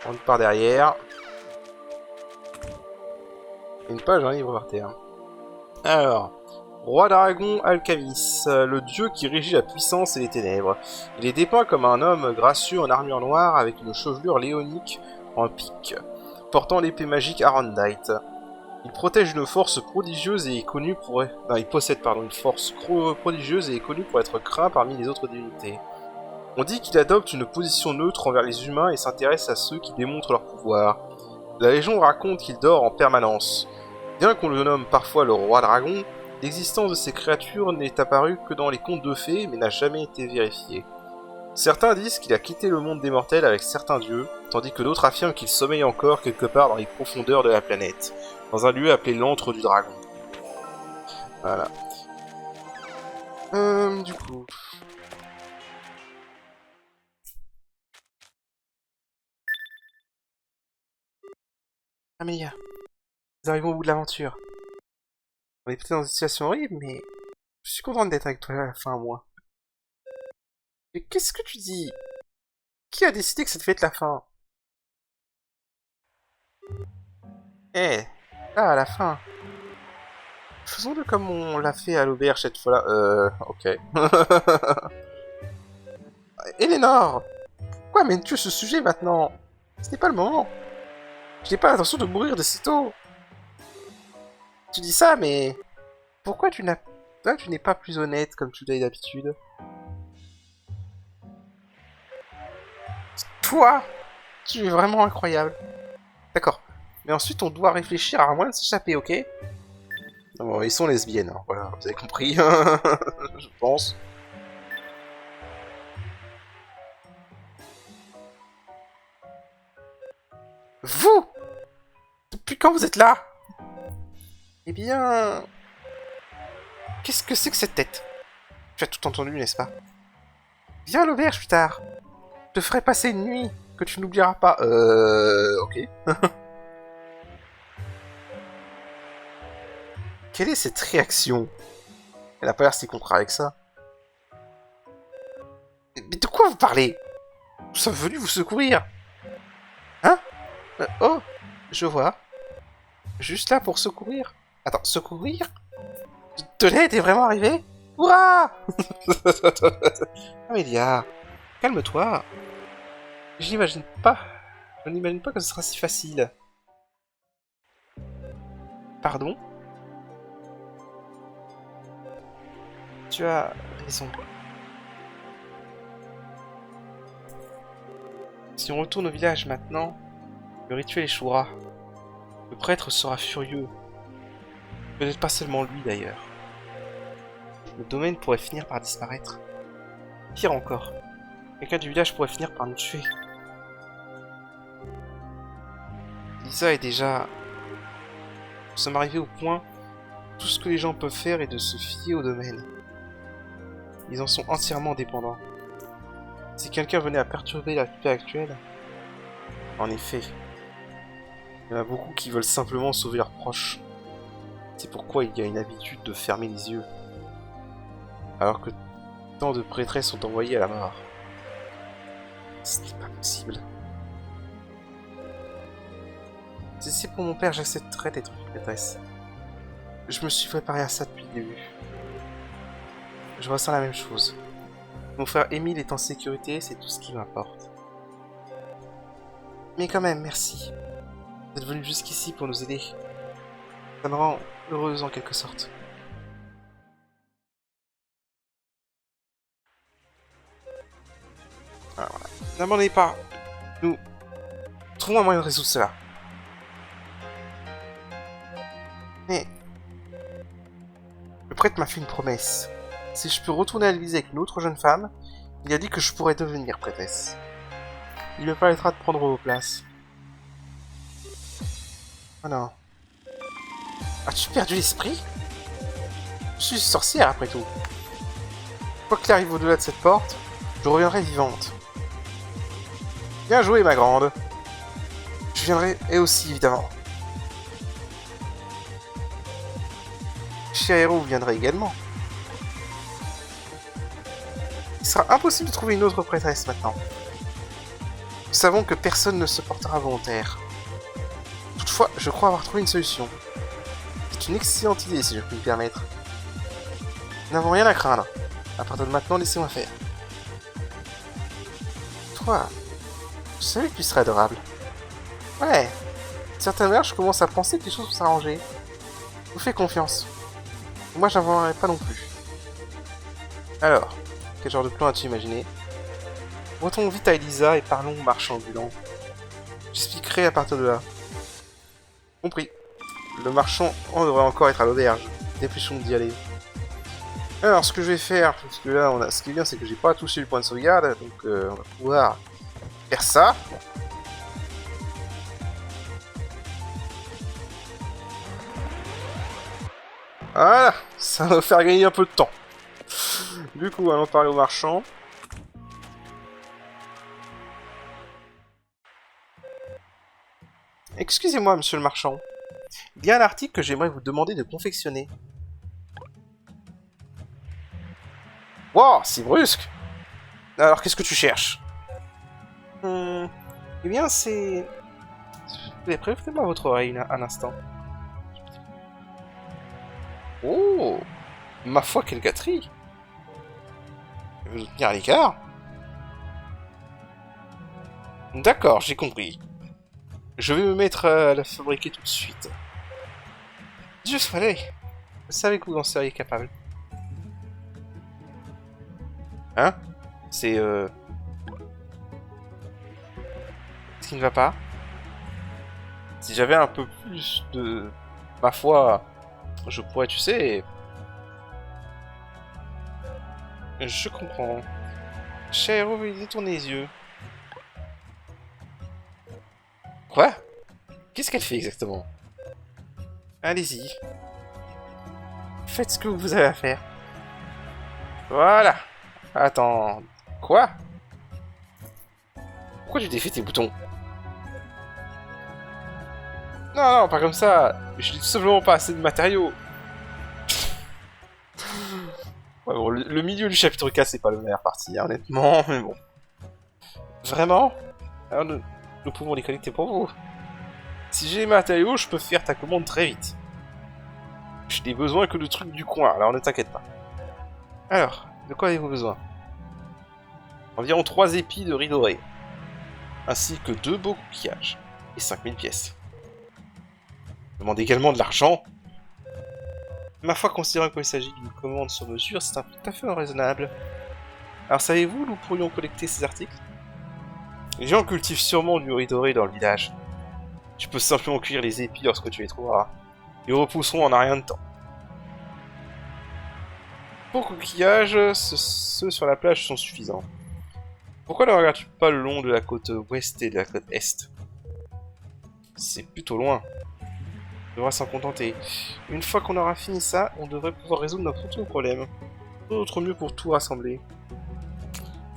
On rentre par derrière. Une page, un livre par terre. Alors, Roi Dragon Alcavis, le dieu qui régit la puissance et les ténèbres. Il est dépeint comme un homme gracieux en armure noire avec une chevelure léonique en pique, portant l'épée magique Arondite. Il protège une force prodigieuse et est connu pour... Non, il possède une force prodigieuse et est connu pour être craint parmi les autres divinités. On dit qu'il adopte une position neutre envers les humains et s'intéresse à ceux qui démontrent leur pouvoir. La légende raconte qu'il dort en permanence. Bien qu'on le nomme parfois le roi dragon, l'existence de ces créatures n'est apparue que dans les contes de fées mais n'a jamais été vérifiée. Certains disent qu'il a quitté le monde des mortels avec certains dieux, tandis que d'autres affirment qu'il sommeille encore quelque part dans les profondeurs de la planète, dans un lieu appelé l'antre du dragon. Voilà. Du coup... Amélia, nous arrivons au bout de l'aventure. On est peut-être dans une situation horrible, mais je suis contente d'être avec toi à la fin, moi. Mais qu'est-ce que tu dis? Qui a décidé que ça devait être la fin? Eh, là, à la fin. Faisons-le comme on l'a fait à l'auberge cette fois-là. Ok. Eleanor! Pourquoi mènes-tu ce sujet maintenant? Ce n'est pas le moment. Je n'ai pas l'intention de mourir de sitôt. Tu dis ça, mais... Pourquoi tu n'es pas plus honnête comme tu l'as d'habitude? Toi, tu es vraiment incroyable. D'accord. Mais ensuite, on doit réfléchir à un moyen de s'échapper, ok? Bon, ils sont lesbiennes, hein. Voilà, vous avez compris, je pense. Vous! Depuis quand vous êtes là? Eh bien... Qu'est-ce que c'est que cette tête? Tu as tout entendu, n'est-ce pas? Viens à l'auberge plus tard. Je te ferai passer une nuit que tu n'oublieras pas. Ok. Quelle est cette réaction? Elle a pas l'air si contraire avec ça. Mais de quoi vous parlez? Nous sommes venus vous secourir. Hein? Oh, je vois. Juste là pour secourir. Attends, secourir? De l'aide est vraiment arrivé? Hurrah! Amélia, calme-toi. Je n'imagine pas que ce sera si facile. Pardon? Tu as raison. Si on retourne au village maintenant, le rituel échouera. Le prêtre sera furieux. Peut-être pas seulement lui d'ailleurs. Le domaine pourrait finir par disparaître. Pire encore, quelqu'un du village pourrait finir par nous tuer. Lisa est déjà... Nous sommes arrivés au point où tout ce que les gens peuvent faire est de se fier au domaine. Ils en sont entièrement dépendants. Si quelqu'un venait à perturber la paix actuelle... En effet, il y en a beaucoup qui veulent simplement sauver leurs proches. C'est pourquoi il y a une habitude de fermer les yeux. Alors que tant de prêtresses sont envoyées à la mort. Ce n'est pas possible. Si c'est pour mon père, j'accepterais d'être une prêtresse. Je me suis préparé à ça depuis le début. Je ressens la même chose. Mon frère Émile est en sécurité, c'est tout ce qui m'importe. Mais quand même, merci. Vous êtes venu jusqu'ici pour nous aider. Ça me rend heureuse en quelque sorte. Alors, voilà. N'abandonnez pas. Nous trouvons un moyen de résoudre cela. Mais... Le prêtre m'a fait une promesse. Si je peux retourner à l'église avec une autre jeune femme, il a dit que je pourrais devenir prêtresse. Il me permettra de prendre vos places. Oh non. As-tu perdu l'esprit? Je suis sorcière après tout. Quoi qu'il arrive au-delà de cette porte, je reviendrai vivante. Bien joué, ma grande. Je viendrai, et aussi, évidemment. Chihiro viendra également. Il sera impossible de trouver une autre prêtresse maintenant. Nous savons que personne ne se portera volontaire. Toutefois, je crois avoir trouvé une solution. C'est une excellente idée, si je puis me permettre. Nous n'avons rien à craindre. À partir de maintenant, laissez-moi faire. Toi, je savais que tu serais adorable. Ouais. De certaine manière, je commence à penser que les choses vont s'arranger. Je vous fais confiance. Moi, je n'inventerai pas non plus. Alors, quel genre de plan as-tu imaginé? Retournons vite à Elisa et parlons au marchand ambulant. J'expliquerai à partir de là. Compris. Le marchand devrait encore être à l'auberge. Dépêchons d'y aller. Alors, ce que je vais faire, parce que là, ce qui est bien, c'est que j'ai pas touché le point de sauvegarde, donc on va pouvoir faire ça. Voilà, ça va faire gagner un peu de temps. Du coup, allons parler au marchand. Excusez-moi, monsieur le marchand. Il y a un article que j'aimerais vous demander de confectionner. Wow, c'est brusque. Alors, qu'est-ce que tu cherches? Eh bien, c'est... Prêtez-moi votre oreille un instant. Oh, ma foi, quelle gâterie. Je vais nous tenir à l'écart. D'accord, j'ai compris. Je vais me mettre à la fabriquer tout de suite. Dieu soit allé. Vous savez que vous en seriez capable. Hein? C'est ce qui ne va pas? Si j'avais un peu plus de... ma foi... je pourrais, tu sais... Je comprends. Cher, tournez les yeux. Quoi? Qu'est-ce qu'elle fait exactement? Allez-y. Faites ce que vous avez à faire. Voilà. Attends. Quoi? Pourquoi tu défais tes boutons? Non, non, pas comme ça. Je n'ai tout simplement pas assez de matériaux. Ouais, bon, le milieu du chapitre 4, c'est pas la meilleure partie, hein, honnêtement, mais bon. Vraiment? Alors nous pouvons les connecter pour vous. Si j'ai les matériaux, je peux faire ta commande très vite. Je n'ai besoin que de trucs du coin, alors ne t'inquiète pas. Alors, de quoi avez-vous besoin? Environ 3 épis de riz doré, ainsi que 2 beaux coquillages, et 5000 pièces. Je demande également de l'argent. Ma foi, considérant qu'il s'agit d'une commande sur mesure, c'est un prix tout à fait raisonnable. Alors savez-vous, nous pourrions collecter ces articles? Les gens cultivent sûrement du riz doré dans le village. Tu peux simplement cuire les épis lorsque tu les trouveras. Ils repousseront en un rien de temps. Pour coquillages, ceux sur la plage sont suffisants. Pourquoi ne regardes-tu pas le long de la côte ouest et de la côte est? C'est plutôt loin. On devra s'en contenter. Une fois qu'on aura fini ça, on devrait pouvoir résoudre notre problème. Notre mieux pour tout rassembler.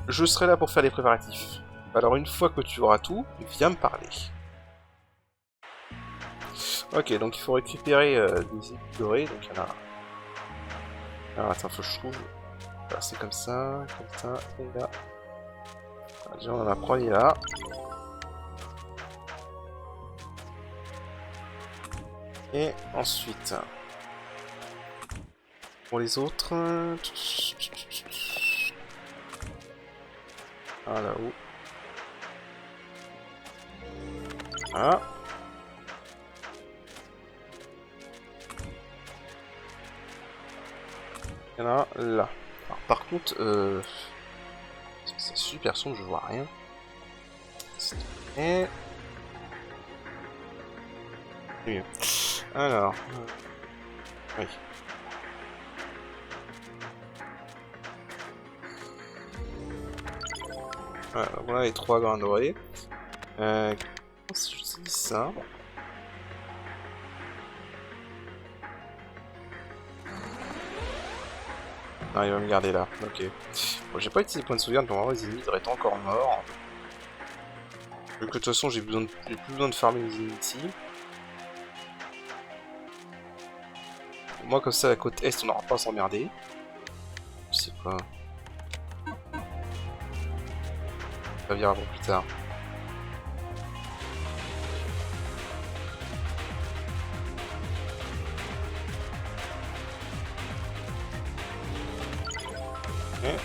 Je serai là pour faire les préparatifs. Alors une fois que tu auras tout, viens me parler. Ok, donc il faut récupérer des épis dorés, donc il y en a... Alors attends, faut que je trouve... Voilà, c'est comme ça, et là... Déjà on en a premier là. Et ensuite... Pour les autres... Ah là-haut. Voilà. Il y en a là. Alors, par contre, c'est super sombre, je vois rien. Et... C'est mieux. Alors... Oui. Voilà, on a les 3 grains dorés. Si j'utilise ça... Non, il va me garder là, ok. Bon, j'ai pas utilisé point de sauvegarde, pour moi les ennemis devraient être encore morts. Vu que de toute façon j'ai plus besoin de farmer les ennemis ici. Moi comme ça, à la côte est, on n'aura pas à s'emmerder. Je sais pas. Ça viendra pour plus tard. Okay.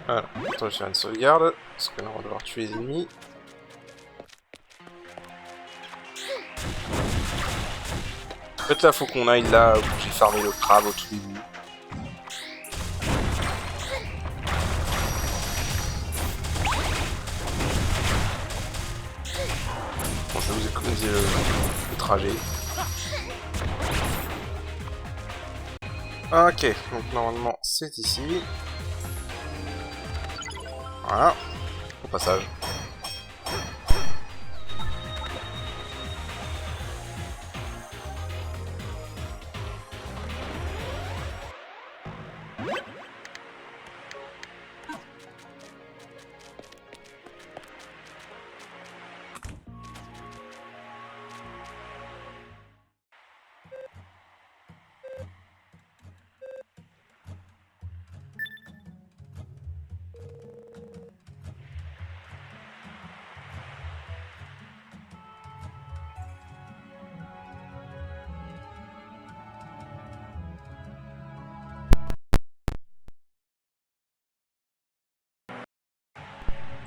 Voilà, attends, je vais faire une sauvegarde, parce que là on va devoir tuer les ennemis. En fait là faut qu'on aille là où j'ai farmé le crabe au tout début. Bon, je vais vous économiser le trajet. Ok, donc normalement c'est ici. Voilà, au passage.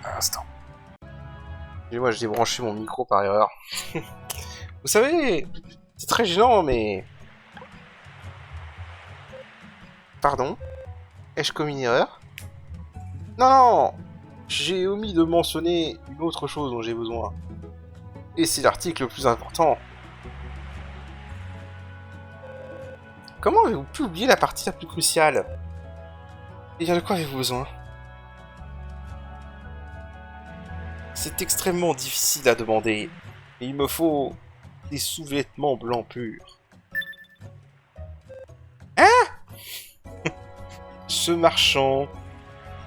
Un instant. Et moi, j'ai débranché mon micro par erreur. Vous savez, c'est très gênant, mais... Pardon? Ai-je commis une erreur? Non! j'ai omis de mentionner une autre chose dont j'ai besoin. Et c'est l'article le plus important. Comment avez-vous pu oublier la partie la plus cruciale? Et bien de quoi avez-vous besoin? C'est extrêmement difficile à demander. Et il me faut des sous-vêtements blancs purs. Hein? Ce marchand...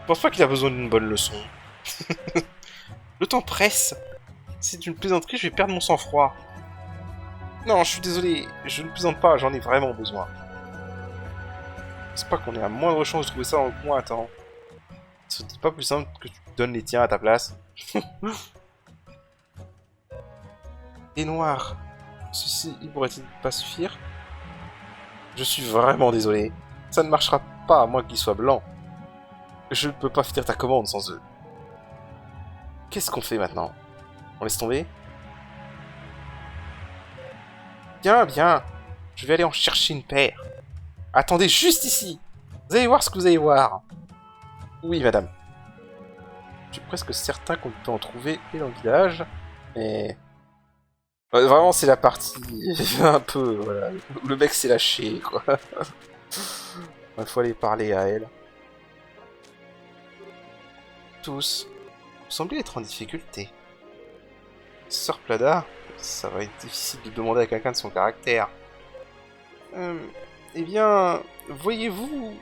Je pense pas qu'il a besoin d'une bonne leçon. Le temps presse. C'est une plaisanterie, je vais perdre mon sang-froid. Non, je suis désolé, je ne plaisante pas, j'en ai vraiment besoin. C'est pas qu'on ait la moindre chance de trouver ça dans le coin, attends. C'est pas plus simple que tu donnes les tiens à ta place. Et noir. Ceci, il pourrait-il pas suffire? Je suis vraiment désolé. Ça ne marchera pas à moins qu'ils soient blancs. Je ne peux pas finir ta commande sans eux. Qu'est-ce qu'on fait maintenant? On laisse tomber? Bien, bien. Je vais aller en chercher une paire. Attendez juste ici. Vous allez voir ce que vous allez voir. Oui, madame. Je suis presque certain qu'on peut en trouver et dans le village. Mais... vraiment, c'est la partie un peu... Voilà. Le mec s'est lâché, quoi. Il faut aller parler à elle. Tous. Vous semblez être en difficulté. Sœur Plada, ça va être difficile de demander à quelqu'un de son caractère. Eh bien, voyez-vous...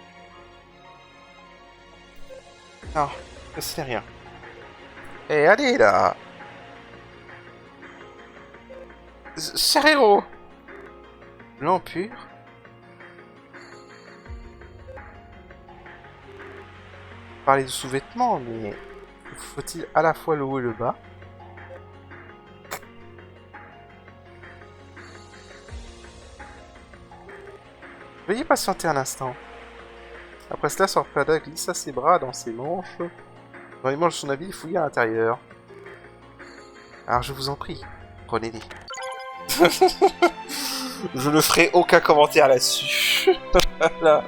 Non, ce n'est rien. Eh, allez, là! Cher héros! Blanc pur? Parler de sous-vêtements, mais... faut-il à la fois le haut et le bas? Veuillez patienter un instant. Après cela, Sœur Plada glissa ses bras dans ses manches. Dans les manches de son habit, il fouilla à l'intérieur. Alors je vous en prie, prenez-les. Je ne ferai aucun commentaire là-dessus. Là.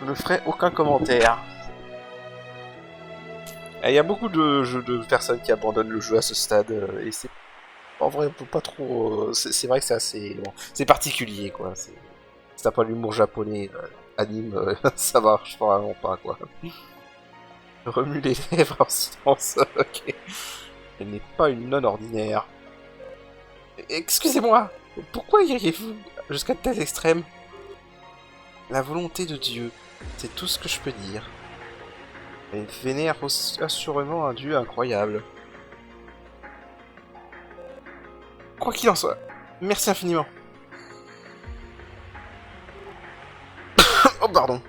Je ne ferai aucun commentaire. Il y a beaucoup de personnes qui abandonnent le jeu à ce stade, et c'est... En vrai, on peut pas trop... C'est vrai que c'est assez... Bon, c'est particulier, quoi. Si t'as pas l'humour japonais, anime, ça marche vraiment pas, quoi. Remue les lèvres en silence, ok. Elle n'est pas une nonne ordinaire. Excusez-moi, pourquoi iriez-vous jusqu'à tel extrême? La volonté de Dieu, c'est tout ce que je peux dire. Elle vénère assurément un dieu incroyable. Quoi qu'il en soit, merci infiniment. Oh, pardon.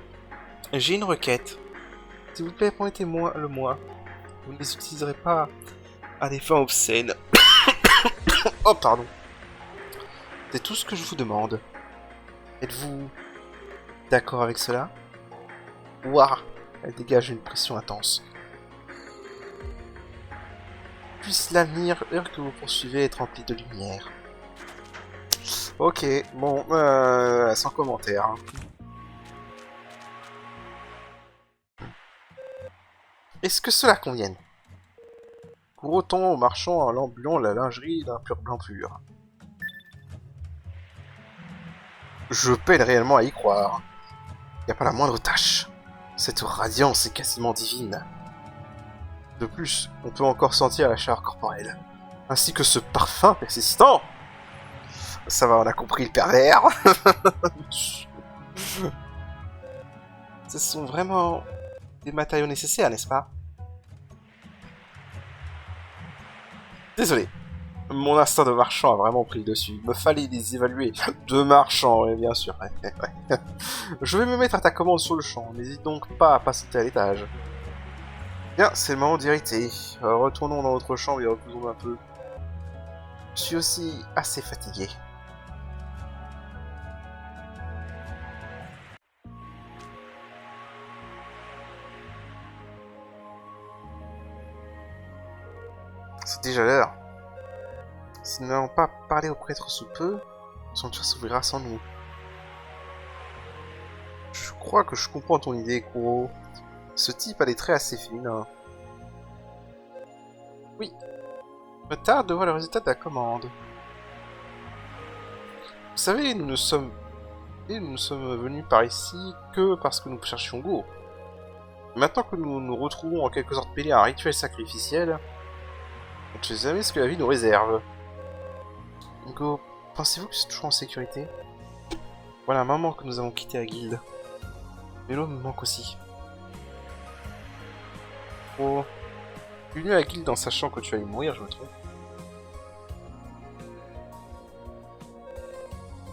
J'ai une requête. S'il vous plaît, promettez-moi le mois. Vous ne les utiliserez pas à des fins obscènes. Oh, pardon. C'est tout ce que je vous demande. Êtes-vous d'accord avec cela? Ouah, elle dégage une pression intense. Puisse l'avenir, l'heure que vous poursuivez, être rempli de lumière. Ok, bon, sans commentaire. Hein. Est-ce que cela convienne? Pour autant, au marchand à l'ambulant la lingerie d'un pur blanc pur. Je peine réellement à y croire. Y a pas la moindre tache. Cette radiance est quasiment divine. De plus, on peut encore sentir la chaleur corporelle. Ainsi que ce parfum persistant. Ça va, on a compris le pervers. Ce sont vraiment des matériaux nécessaires, n'est-ce pas? Désolé. Mon instinct de marchand a vraiment pris le dessus. Il me fallait les évaluer. De marchand, oui, bien sûr. Je vais me mettre à ta commande sur le champ. N'hésite donc pas à passer à l'étage. Bien, c'est le moment d'irriter. Retournons dans notre chambre et reposons un peu. Je suis aussi assez fatigué. C'est déjà l'heure. Si nous n'allons pas parler au prêtre sous peu, son chat s'ouvrira sans nous. Je crois que je comprends ton idée, Kuro. Ce type a des traits assez féminins. Oui. Retard de voir le résultat de la commande. Vous savez, nous ne sommes venus par ici que parce que nous cherchions Go. Maintenant que nous nous retrouvons en quelque sorte mêlés à un rituel sacrificiel, on ne sait jamais ce que la vie nous réserve. Go, pensez-vous que c'est toujours en sécurité? Voilà un moment que nous avons quitté la guilde. Mélo me manque aussi. Oh, tu es venu à la guilde en sachant que tu allais mourir, je me trompe.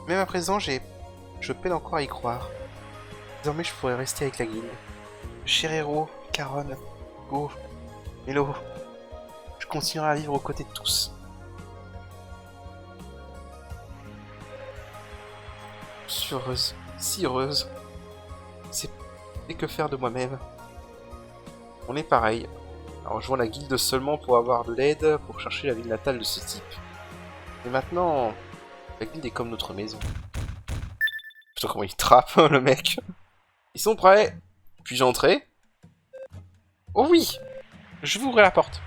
Même à présent, je peine encore à y croire. Désormais, je pourrais rester avec la guilde. Cher héros, Caron, Go, Mélo, je continuerai à vivre aux côtés de tous. Je suis heureuse, si heureuse. Et que faire de moi-même? On est pareil. Alors, je vois la guilde seulement pour avoir de l'aide pour chercher la ville natale de ce type. Et maintenant, la guilde est comme notre maison. Putain, comment il trappe, le mec. Ils sont prêts. Puis-je entrer? Oh oui! Je vais ouvrir la porte.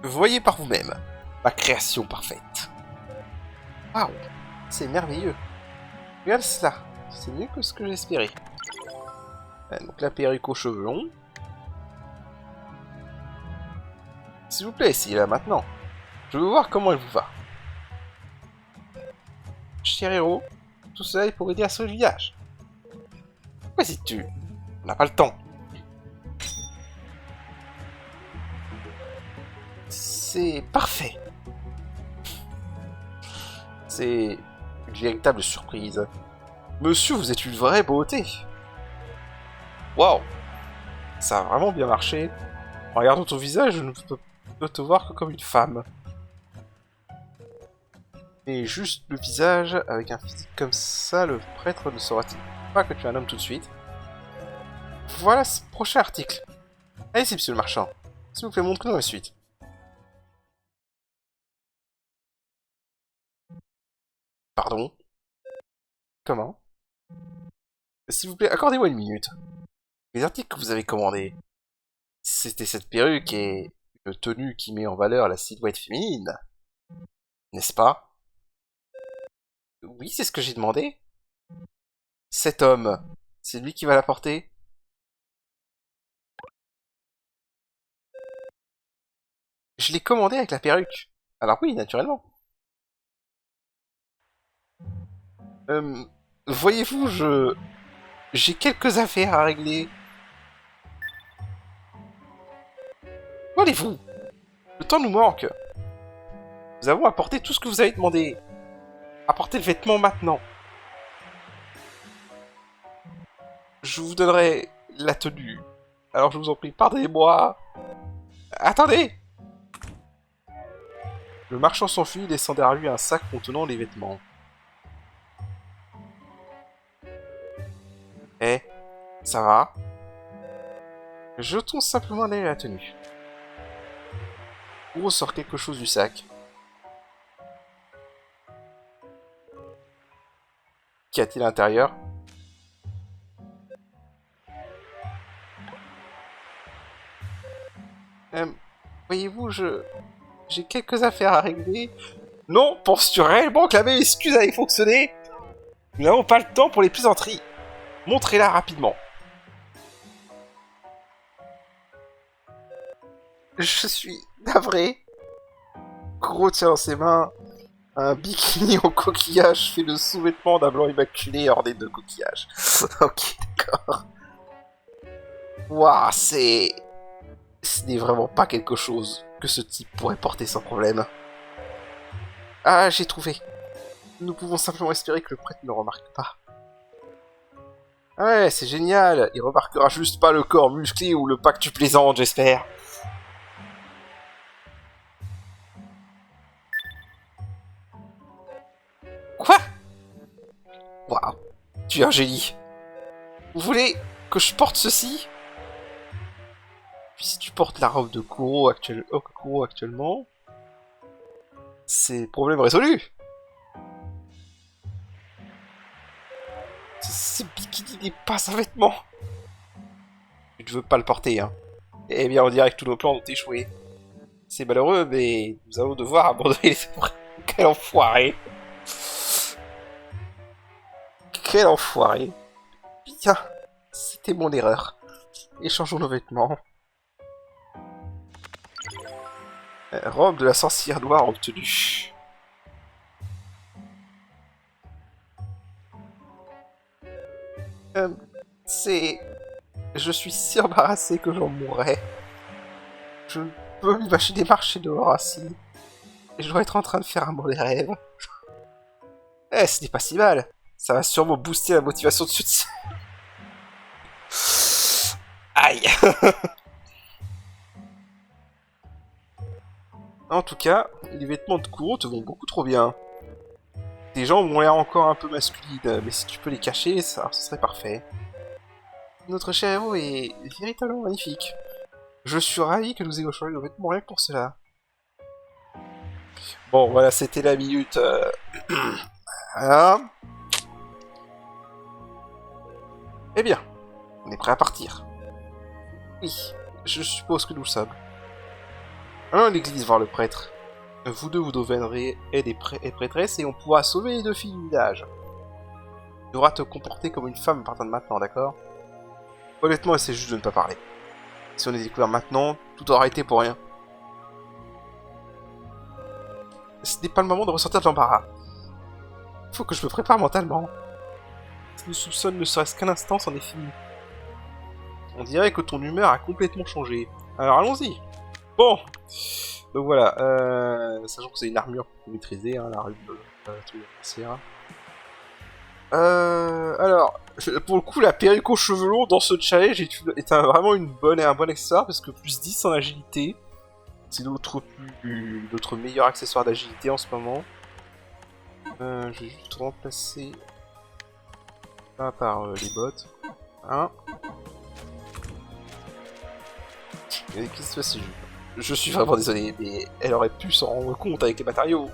Voyez par vous-même ma création parfaite. Waouh! C'est merveilleux. Regarde cela. C'est mieux que ce que j'espérais. Donc la perruque aux cheveux longs. S'il vous plaît, essayez-la maintenant. Je veux voir comment elle vous va. Cher héros, tout cela est pour aider à sauver le village. Pourquoi hésites-tu? On n'a pas le temps. C'est parfait. C'est une véritable surprise. Monsieur, vous êtes une vraie beauté. Waouh! Ça a vraiment bien marché. En regardant ton visage, je ne peux te voir que comme une femme. Et juste le visage, avec un physique comme ça, le prêtre ne saura-t-il pas que tu es un homme tout de suite? Voilà ce prochain article. Allez-y, monsieur le marchand. S'il vous plaît, montre-nous la suite. Pardon? Comment? S'il vous plaît, accordez-moi une minute. Les articles que vous avez commandés, c'était cette perruque et une tenue qui met en valeur la silhouette féminine, n'est-ce pas? Oui, c'est ce que j'ai demandé. Cet homme, c'est lui qui va la porter? Je l'ai commandé avec la perruque. Alors oui, naturellement. Euh, voyez-vous, j'ai quelques affaires à régler. Où allez-vous? Le temps nous manque. Nous avons apporté tout ce que vous avez demandé. Apportez le vêtement maintenant. Je vous donnerai la tenue. Alors je vous en prie, pardonnez-moi. Attendez! Le marchand s'enfuit, laissant derrière lui un sac contenant les vêtements. Eh, ça va? Jetons simplement un œil à la tenue. Où ressort quelque chose du sac? Qu'y a-t-il à l'intérieur? Voyez-vous, j'ai quelques affaires à régler. Non, penses-tu réellement que la même excuse allait fonctionner? Nous n'avons pas le temps pour les plaisanteries. Montrez-la rapidement. Je suis navré. Gros tient dans ses mains un bikini au coquillage fait de sous-vêtements d'un blanc immaculé orné de coquillages. Ok, d'accord. Waouh, c'est... Ce n'est vraiment pas quelque chose que ce type pourrait porter sans problème. Ah, j'ai trouvé. Nous pouvons simplement espérer que le prêtre ne remarque pas. Ouais, c'est génial. Il remarquera juste pas le corps musclé ou le pack tu plaisantes, j'espère. Quoi? Waouh, tu es un génie. Vous voulez que je porte ceci? Puis si tu portes la robe de Kuro, Kuro actuellement, c'est problème résolu. Ce bikini n'est pas un vêtement. Tu ne veux pas le porter, hein. Eh bien, on dirait que tous nos plans ont échoué. C'est malheureux, mais nous allons devoir abandonner les fèvres. Quel enfoiré. Quel enfoiré. Bien, c'était mon erreur. Échangeons nos vêtements. Robe de la sorcière noire obtenue. C'est... Je suis si embarrassé que j'en mourrais. Je peux m'imaginer marcher dehors assis. Et je dois être en train de faire un mauvais rêve. Eh, ce n'est pas si mal. Ça va sûrement booster la motivation de suite. Aïe. En tout cas, les vêtements de Kuro te vont beaucoup trop bien. Tes jambes ont l'air encore un peu masculines, mais si tu peux les cacher, ça serait parfait. Notre cher héros est véritablement magnifique. Je suis ravi que nous ayons changé nos vêtements rien que pour cela. Bon, voilà, c'était la minute... Voilà. Eh bien, on est prêt à partir. Oui, je suppose que nous le sommes. Allons à l'église voir le prêtre. Vous deux, vous deviendrez aides et prêtresses et on pourra sauver les deux filles du village. Tu devras te comporter comme une femme à partir de maintenant, d'accord? Honnêtement, essaie juste de ne pas parler. Si on est découvert maintenant, tout aura été pour rien. Ce n'est pas le moment de ressortir de l'embarras. Il faut que je me prépare mentalement. Si nous soupçonne ne serait-ce qu'un instant, c'en est fini. On dirait que ton humeur a complètement changé. Alors allons-y. Bon. Donc voilà, sachant que c'est une armure pour maîtriser, hein, la rue de la alors, pour le coup, la perruque aux cheveux longs dans ce challenge est vraiment un bon accessoire parce que plus 10 en agilité. C'est notre meilleur accessoire d'agilité en ce moment. Je vais juste remplacer ça par les bottes. Hein. Qu'est-ce qui se passe? Je suis vraiment désolé, mais elle aurait pu s'en rendre compte avec les matériaux.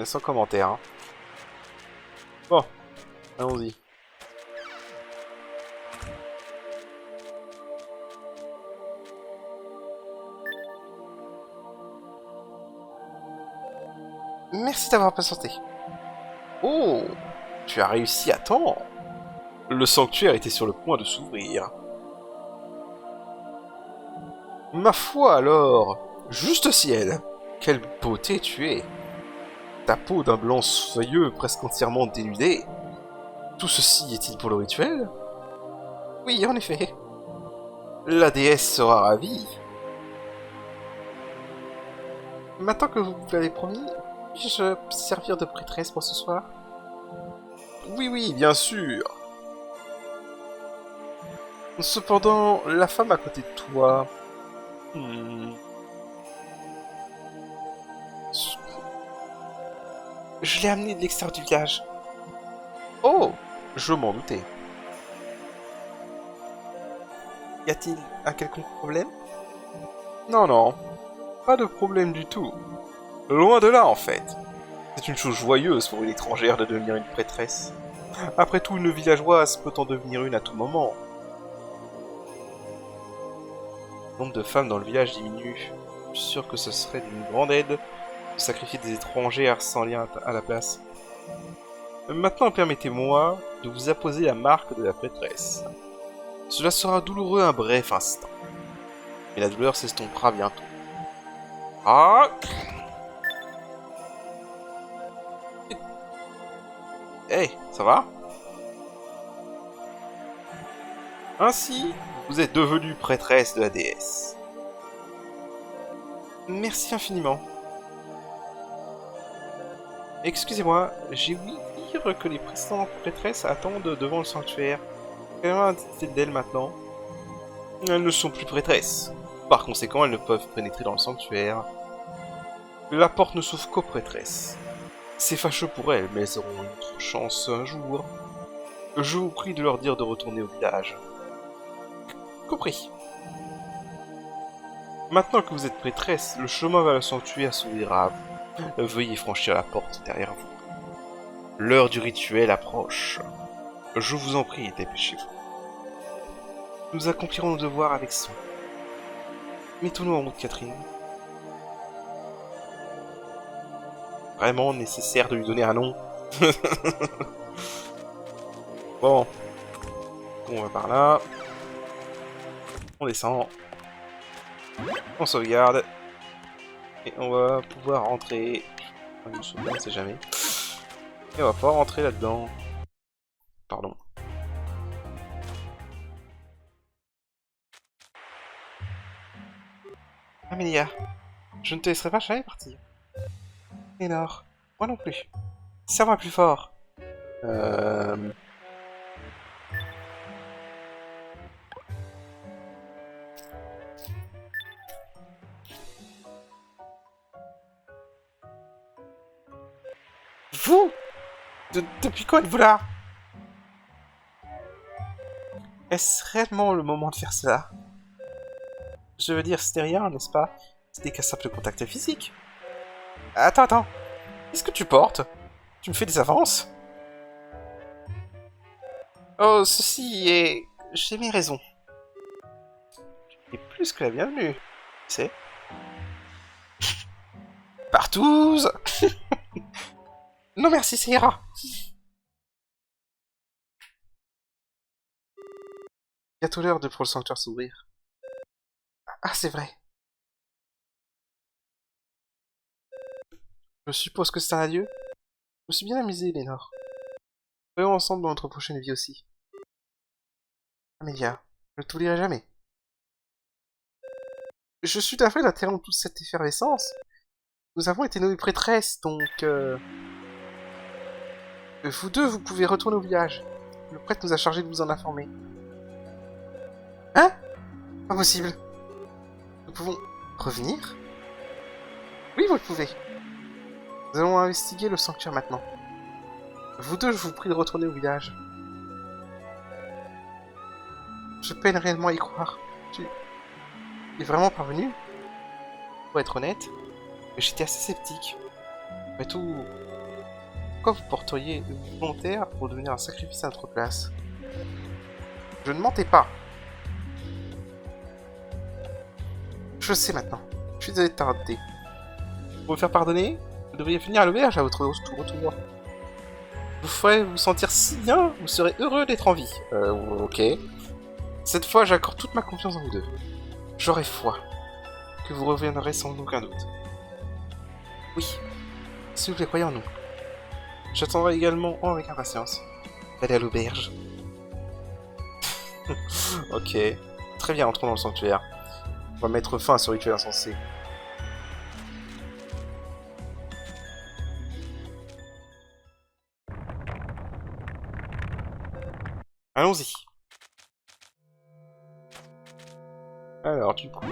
Sans commentaire. Hein. Bon, allons-y. Merci d'avoir patienté. Oh, tu as réussi à temps. Le sanctuaire était sur le point de s'ouvrir. Ma foi alors, juste ciel, quelle beauté tu es. Ta peau d'un blanc soyeux presque entièrement dénudé. Tout ceci est-il pour le rituel? Oui, en effet. La déesse sera ravie. Maintenant que vous l'avez promis, puis-je servir de prêtresse pour ce soir? Oui, bien sûr. Cependant, la femme à côté de toi... Je l'ai amenée de l'extérieur du village. Oh, je m'en doutais. Y a-t-il un quelconque problème? Non, pas de problème du tout. Loin de là, en fait. C'est une chose joyeuse pour une étrangère de devenir une prêtresse. Après tout, une villageoise peut en devenir une à tout moment. Le nombre de femmes dans le village diminue. Je suis sûr que ce serait d'une grande aide de sacrifier des étrangères sans lien à la place. Maintenant, permettez-moi de vous apposer la marque de la prêtresse. Cela sera douloureux un bref instant. Mais la douleur s'estompera bientôt. Ah! Hey, ça va? Ainsi, vous êtes devenue prêtresse de la déesse. Merci infiniment. Excusez-moi, j'ai oublié de dire que les précédentes prêtresses attendent devant le sanctuaire. Quelle est d'elles maintenant? Elles ne sont plus prêtresses. Par conséquent, elles ne peuvent pénétrer dans le sanctuaire. La porte ne s'ouvre qu'aux prêtresses. C'est fâcheux pour elles, mais elles auront une autre chance un jour. Je vous prie de leur dire de retourner au village. Compris. Maintenant que vous êtes prêtresse, le chemin vers le sanctuaire s'ouvrira à vous. Veuillez franchir la porte derrière vous. L'heure du rituel approche. Je vous en prie, dépêchez-vous. Nous accomplirons nos devoirs avec soin. Mettons-nous en route, Catherine. Vraiment nécessaire de lui donner un nom. Bon. On va par là. On descend. On sauvegarde. Et on va pouvoir rentrer. Une seconde, on sait jamais. Et on va pouvoir rentrer là-dedans. Pardon. Amélia, je ne te laisserai pas jamais partir. Lénore, moi non plus. Serre-moi plus fort. Vous depuis quand êtes-vous là? Est-ce réellement le moment de faire cela? Je veux dire, c'était rien, n'est-ce pas? C'était qu'un simple contact physique. Attends. Qu'est-ce que tu portes? Tu me fais des avances? Oh, ceci est... J'ai mes raisons. Tu es plus que la bienvenue, tu sais. Partouze. Non merci, ça ira. Bientôt l'heure de pour le sanctuaire s'ouvrir. Ah, c'est vrai. Je suppose que c'est un adieu? Je me suis bien amusé, Lénore. Voyons ensemble dans notre prochaine vie aussi. Amélia, je ne t'oublierai jamais. Je suis d'affreux d'interrompre toute cette effervescence. Nous avons été nommées prêtresses, donc... Vous deux, vous pouvez retourner au village. Le prêtre nous a chargé de vous en informer. Hein? Pas possible. Nous pouvons revenir? Oui, vous le pouvez. Nous allons investiguer le sanctuaire maintenant. Vous deux, je vous prie de retourner au village. Je peine réellement à y croire. Tu es vraiment parvenu? Pour être honnête, j'étais assez sceptique. Après tout, pourquoi vous porteriez une volontaire pour devenir un sacrifice à notre place? Je ne mentais pas. Je sais maintenant. Je suis désolé de t'arrêter. Pour me faire pardonner, vous devriez finir à l'auberge à votre retour. Vous ferez vous sentir si bien, vous serez heureux d'être en vie. Ok. Cette fois, j'accorde toute ma confiance en vous deux. J'aurai foi que vous reviendrez sans aucun doute. Oui, s'il vous plaît, croyez en nous. J'attendrai également avec impatience d'aller à l'auberge. Ok. Très bien, entrons dans le sanctuaire. On va mettre fin à ce rituel insensé. Allons-y. Alors, du coup...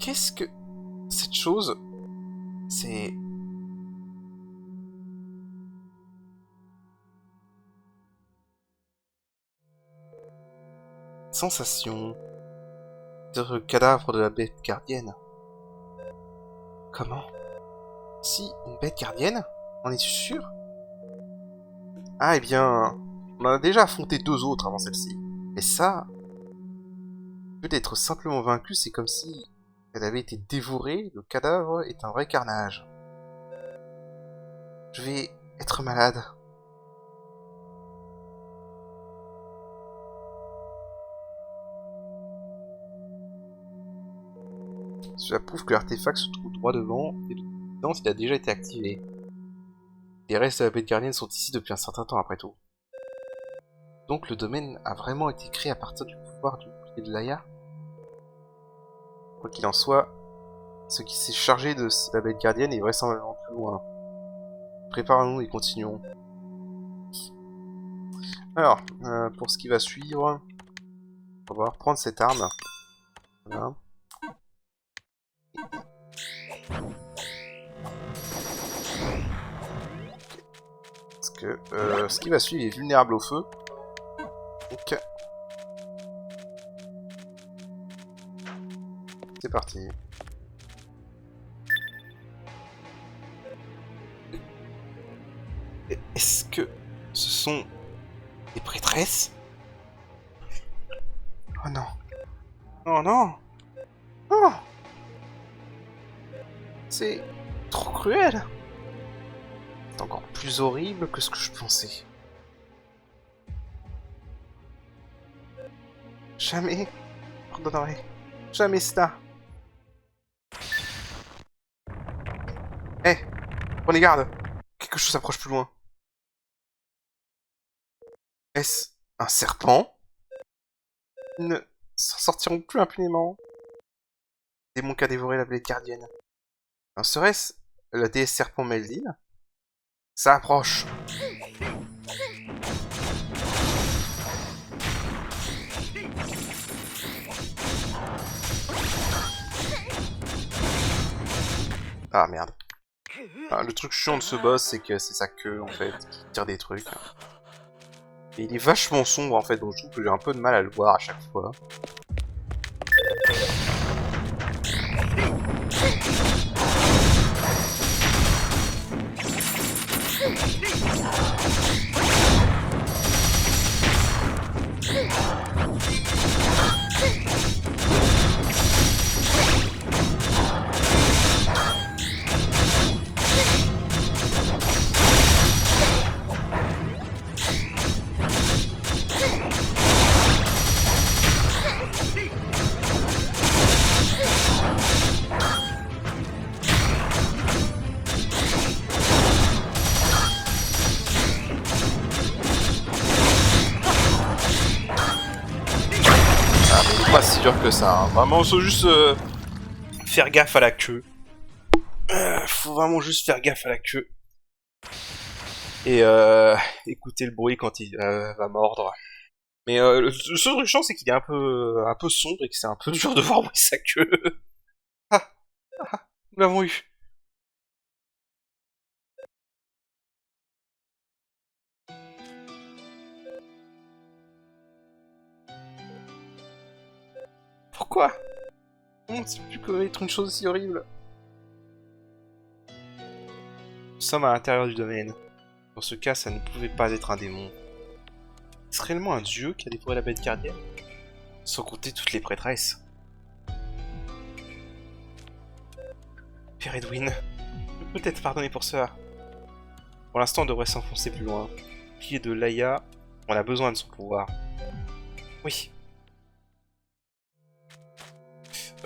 Qu'est-ce que... Cette chose... C'est... Sensation... de cadavre de la bête gardienne. Comment? Si, une bête gardienne? En es-tu sûr? Ah, eh bien... On en a déjà affronté deux autres avant celle-ci. Et ça... Au lieu d'être simplement vaincu, c'est comme si... Elle avait été dévorée, le cadavre est un vrai carnage. Je vais être malade. Cela prouve que l'artefact se trouve droit devant, et de toute évidence, il a déjà été activé. Les restes de la bête gardienne sont ici depuis un certain temps après tout. Donc le domaine a vraiment été créé à partir du pouvoir du bouclier de Laïa. Quoi qu'il en soit, ce qui s'est chargé de la bête gardienne est vraisemblablement plus loin. Préparons-nous et continuons. Alors, pour ce qui va suivre, on va reprendre cette arme. Voilà. Parce que ce qui va suivre est vulnérable au feu. Donc... C'est parti. Est-ce que ce sont des prêtresses? Oh non. Oh non. Oh. C'est trop cruel. C'est encore plus horrible que ce que je pensais. Jamais je pardonnerai. Jamais cela. Eh, prenez garde. Quelque chose s'approche plus loin. Est-ce un serpent? Ils ne s'en sortiront plus impunément. Le démon qui a dévoré la blé gardienne. Serait-ce la déesse serpent Meldine? Ça approche. Ah merde. Ah, le truc chiant de ce boss, c'est que c'est sa queue en fait qui tire des trucs. Et il est vachement sombre en fait, donc je trouve que j'ai un peu de mal à le voir à chaque fois. Pas si dur que ça, hein. Vraiment, faut juste faire gaffe à la queue. Faut vraiment juste faire gaffe à la queue. Et écouter le bruit quand il va mordre. Mais le seul truc chiant, c'est qu'il est un peu sombre et que c'est un peu dur de voir où est sa queue. Ah, ah, nous l'avons eu. Pourquoi? On ne sait plus commettre une chose aussi horrible. Nous sommes à l'intérieur du domaine. Dans ce cas, ça ne pouvait pas être un démon. C'est réellement un dieu qui a dévoré la bête gardienne? Sans compter toutes les prêtresses. Père Edwin, je peux peut-être pardonner pour cela. Pour l'instant, on devrait s'enfoncer plus loin. Pied de Laïa, on a besoin de son pouvoir. Oui.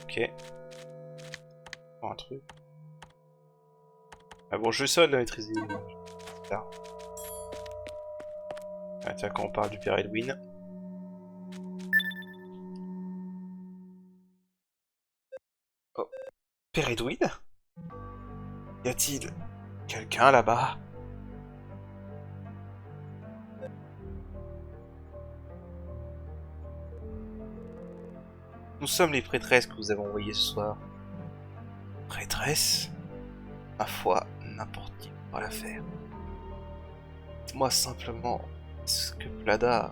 Ok. Oh, un truc. Ah bon, je sais de la maîtriser. Là. Ah, tiens, quand on parle du Père Edwin. Oh. Père Edwin? Y a-t-il quelqu'un là-bas? Nous sommes les prêtresses que vous avez envoyées ce soir. Prêtresses? Ma foi, n'importe qui pourra la faire. Dites-moi simplement, est-ce que Plada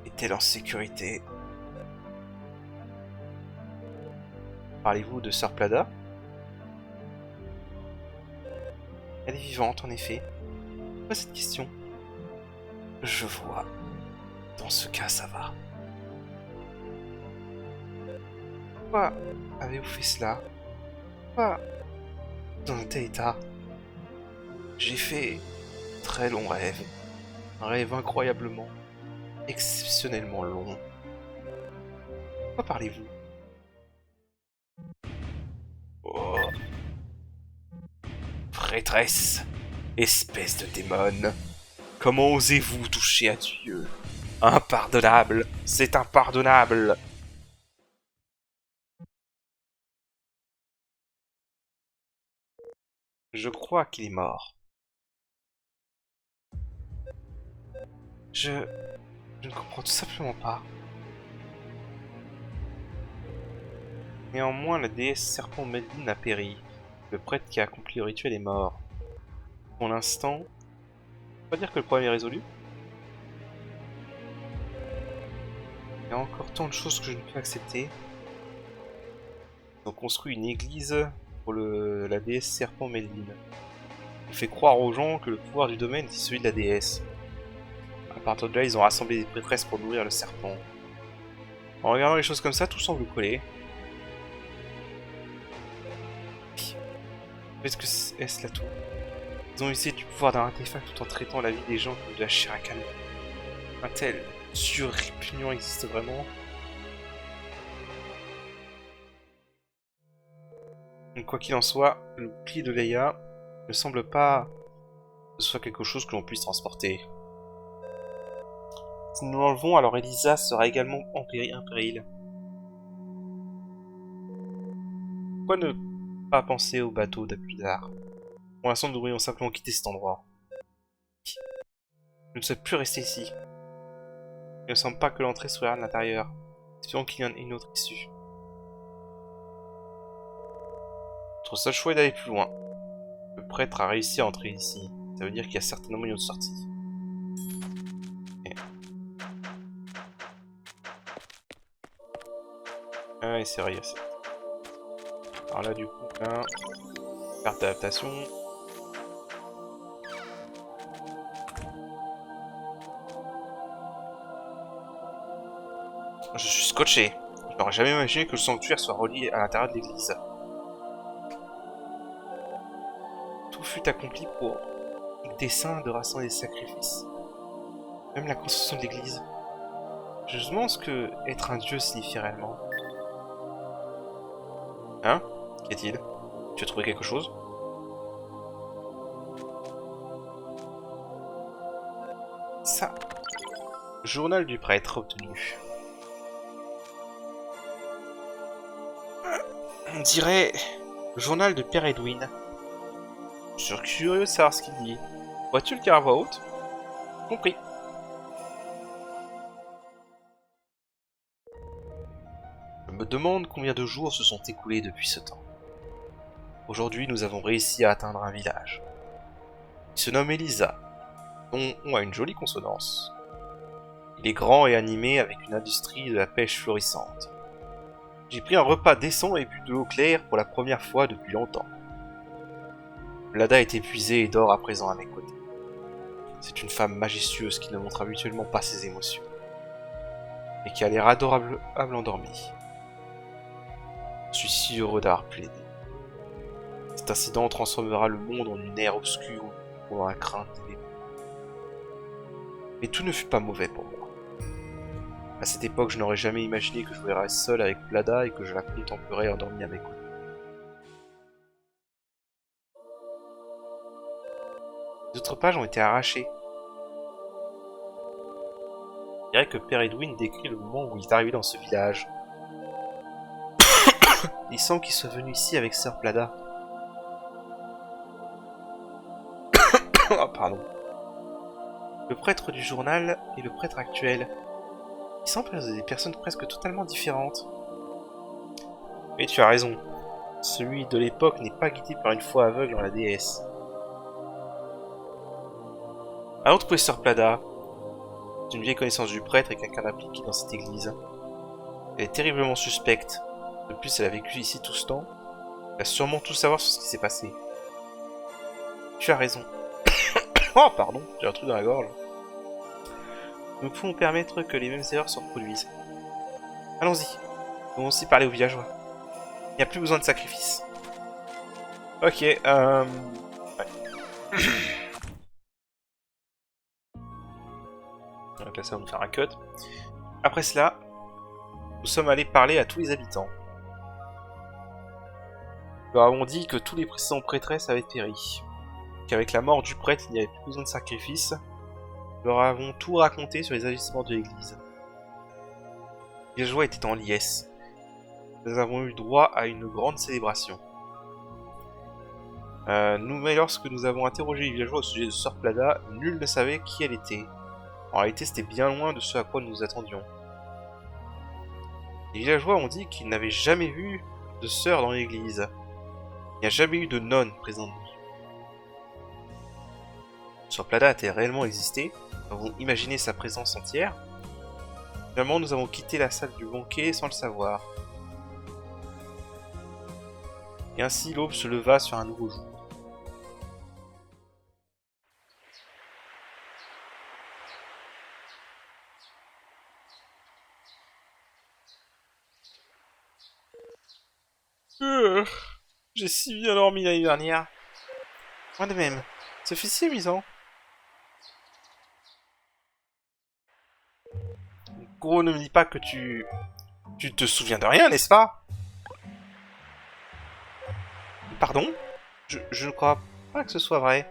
est-elle en sécurité? Parlez-vous de Sœur Plada? Elle est vivante, en effet. Pourquoi cette question? Je vois. Dans ce cas, ça va. Pourquoi avez-vous fait cela? Pourquoi dans un tel état? J'ai fait un très long rêve. Un rêve incroyablement, exceptionnellement long. Pourquoi parlez-vous? Oh. Prêtresse, espèce de démon, comment osez-vous toucher à Dieu? Impardonnable, c'est impardonnable. Je crois qu'il est mort. Je ne comprends tout simplement pas. Néanmoins, la déesse serpent Meldine a péri. Le prêtre qui a accompli le rituel est mort. Pour l'instant, on peut dire que le problème est résolu. Il y a encore tant de choses que je ne peux accepter. Ils ont construit une église pour la déesse serpent Melvin. On fait croire aux gens que le pouvoir du domaine est celui de la déesse. À partir de là, ils ont rassemblé des prêtresses pour nourrir le serpent. En regardant les choses comme ça, tout semble coller. Est-ce que est-ce là tout? Ils ont usé du pouvoir d'un artefact tout en traitant la vie des gens comme de la chair à canon. Un tel surrépugnant existe vraiment? Quoi qu'il en soit, le bouclier de Leia ne semble pas que ce soit quelque chose que l'on puisse transporter. Si nous l'enlevons, alors Elisa sera également en péril. Pourquoi ne pas penser au bateau d'Apudar? Pour l'instant, nous devrions simplement quitter cet endroit. Nous ne sommes plus restés ici. Il ne semble pas que l'entrée soit à l'intérieur. Espérons qu'il y ait une autre issue. Notre seul choix est d'aller plus loin. Le prêtre a réussi à entrer ici. Ça veut dire qu'il y a certainement une autre sortie. Okay. Ah, et c'est vrai, c'est... Alors là, du coup, là... Carte d'adaptation. Je suis scotché. Je n'aurais jamais imaginé que le sanctuaire soit relié à l'intérieur de l'église. Tout fut accompli pour le dessein de rassembler des sacrifices. Même la construction de l'église. Je me demande ce que être un dieu signifie réellement. Hein? Qu'y a-t-il? Tu as trouvé quelque chose? Ça. Journal du prêtre obtenu. On dirait le journal de Père Edwin. Je suis curieux de savoir ce qu'il dit. Vois-tu le dire à voix haute? Compris. Je me demande combien de jours se sont écoulés depuis ce temps. Aujourd'hui, nous avons réussi à atteindre un village. Il se nomme Elisa. Son nom a une jolie consonance. Il est grand et animé avec une industrie de la pêche florissante. J'ai pris un repas décent et bu de l'eau claire pour la première fois depuis longtemps. Lada est épuisée et dort à présent à mes côtés. C'est une femme majestueuse qui ne montre habituellement pas ses émotions, mais qui a l'air adorable endormie. Je suis si heureux d'avoir plaidé. Cet incident transformera le monde en une ère obscure ou dans la crainte des... Mais tout ne fut pas mauvais pour moi. À cette époque, je n'aurais jamais imaginé que je verrais seul avec Lada et que je la contemplerais endormie à mes côtés. Les autres pages ont été arrachées. Je dirais que Père Edwin décrit le moment où il est arrivé dans ce village. Il semble qu'il soit venu ici avec Sœur Plada. Oh, pardon. Le prêtre du journal et le prêtre actuel. Ils semblent des personnes presque totalement différentes. Mais tu as raison. Celui de l'époque n'est pas guidé par une foi aveugle en la déesse. Allons trouver Sœur Plada. C'est une vieille connaissance du prêtre et quelqu'un d'impliqué dans cette église. Elle est terriblement suspecte. De plus, elle a vécu ici tout ce temps. Elle va sûrement tout savoir sur ce qui s'est passé. Tu as raison. Oh, pardon, j'ai un truc dans la gorge. Nous pouvons permettre que les mêmes erreurs se reproduisent. Allons-y. Nous allons aussi parler aux villageois. Il n'y a plus besoin de sacrifice. Ok, ouais. Donc là, ça va nous faire un cut. Après cela, nous sommes allés parler à tous les habitants. Nous leur avons dit que tous les précédents prêtresses avaient péri. Qu'avec la mort du prêtre, il n'y avait plus besoin de sacrifice. Nous leur avons tout raconté sur les agissements de l'église. Les villageois étaient en liesse. Nous avons eu droit à une grande célébration. Mais lorsque nous avons interrogé les villageois au sujet de Sœur Plada, nul ne savait qui elle était. En réalité, c'était bien loin de ce à quoi nous nous attendions. Les villageois ont dit qu'ils n'avaient jamais vu de sœur dans l'église. Il n'y a jamais eu de nonne présente. Sœur Plada a-t-elle réellement existé? Nous avons imaginé sa présence entière. Finalement, nous avons quitté la salle du banquet sans le savoir. Et ainsi l'aube se leva sur un nouveau jour. J'ai si bien dormi l'année dernière. Moi de même. Ça fait si amusant. Gros, ne me dis pas que tu... Tu te souviens de rien, n'est-ce pas? Pardon? Je ne crois pas que ce soit vrai.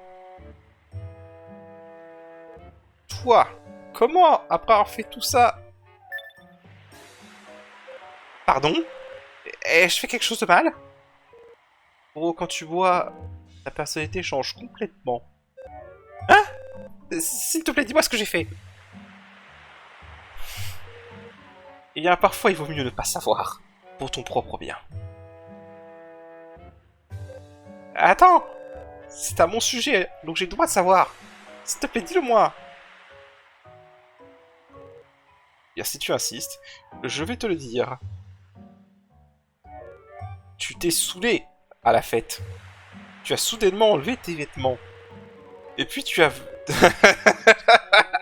Toi, comment, après avoir fait tout ça... Pardon? Ai-je fait quelque chose de mal? Gros, quand tu bois, ta personnalité change complètement. Hein? S'il te plaît, dis-moi ce que j'ai fait. Eh bien, parfois, il vaut mieux ne pas savoir. Pour ton propre bien. Attends! C'est à mon sujet, donc j'ai le droit de savoir. S'il te plaît, dis-le-moi. Bien, si tu insistes, je vais te le dire. Tu t'es saoulé à la fête. Tu as soudainement enlevé tes vêtements. Et puis tu as...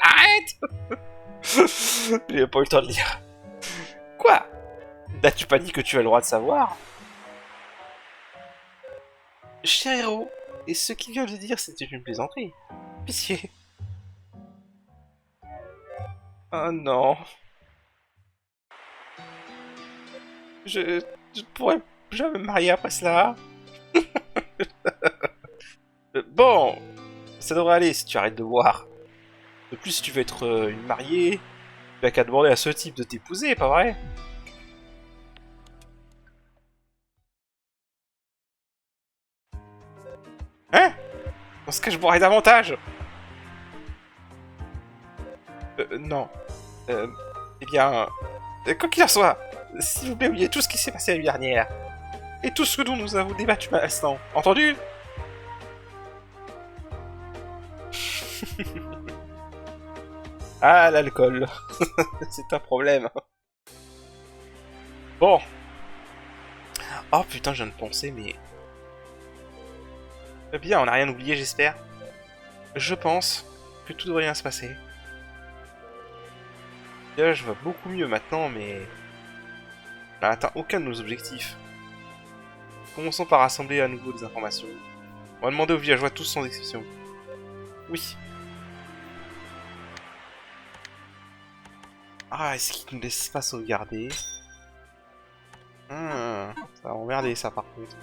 Arrête! J'ai pas eu le temps de lire. Quoi? N'as-tu pas dit que tu as le droit de savoir? Cher héros, et ce qu'il vient de dire, c'était une plaisanterie. Pitié. Oh non. Je ne pourrais jamais me marier après cela. Bon, ça devrait aller si tu arrêtes de boire. De plus, si tu veux être une mariée, tu n'as qu'à demander à ce type de t'épouser, pas vrai? Hein? Dans ce cas, je boirai davantage. Non. Eh bien, quoi qu'il en soit, s'il vous plaît, oubliez tout ce qui s'est passé la nuit dernière. Et tout ce dont nous avons débattu maintenant. Entendu? Ah, l'alcool. C'est un problème. Bon. Oh putain, je viens de penser, mais... Eh bien, on n'a rien oublié, j'espère. Je pense que tout devrait bien se passer. Là, je vois beaucoup mieux maintenant, mais... On n'a atteint aucun de nos objectifs. Commençons par rassembler à nouveau des informations. On va demander aux villageois tous sans exception. Oui. Ah, est-ce qu'il nous laisse pas sauvegarder? Ça va emmerder ça par contre.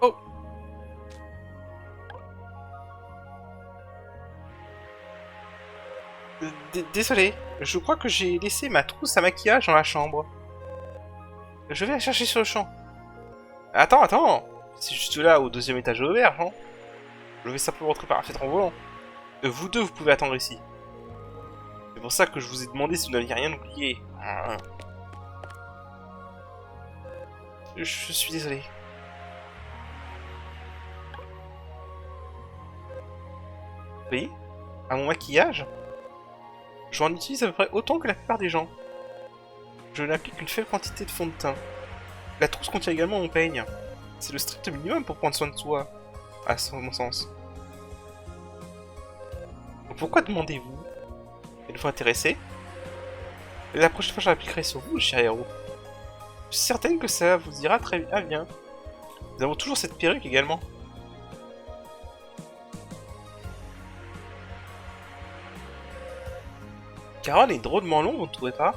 Oh! Désolé, je crois que j'ai laissé ma trousse à maquillage dans la chambre. Je vais la chercher sur le champ. Attends, attends! C'est juste là, au deuxième étage de l'auberge, hein? Je vais simplement rentrer par la fenêtre en volant. Vous deux, vous pouvez attendre ici. C'est pour ça que je vous ai demandé si vous n'aviez rien oublié. Je suis désolé. Oui? À mon maquillage? J'en utilise à peu près autant que la plupart des gens. Je n'applique qu'une faible quantité de fond de teint. La trousse contient également mon peigne. C'est le strict minimum pour prendre soin de soi, à mon sens. Donc pourquoi demandez-vous? Êtes-vous intéressé? La prochaine fois, je l'appliquerai sur vous, cher héros. Je suis certaine que ça vous ira très bien. Nous avons toujours cette perruque également. Caron est drôlement long, vous ne trouvez pas?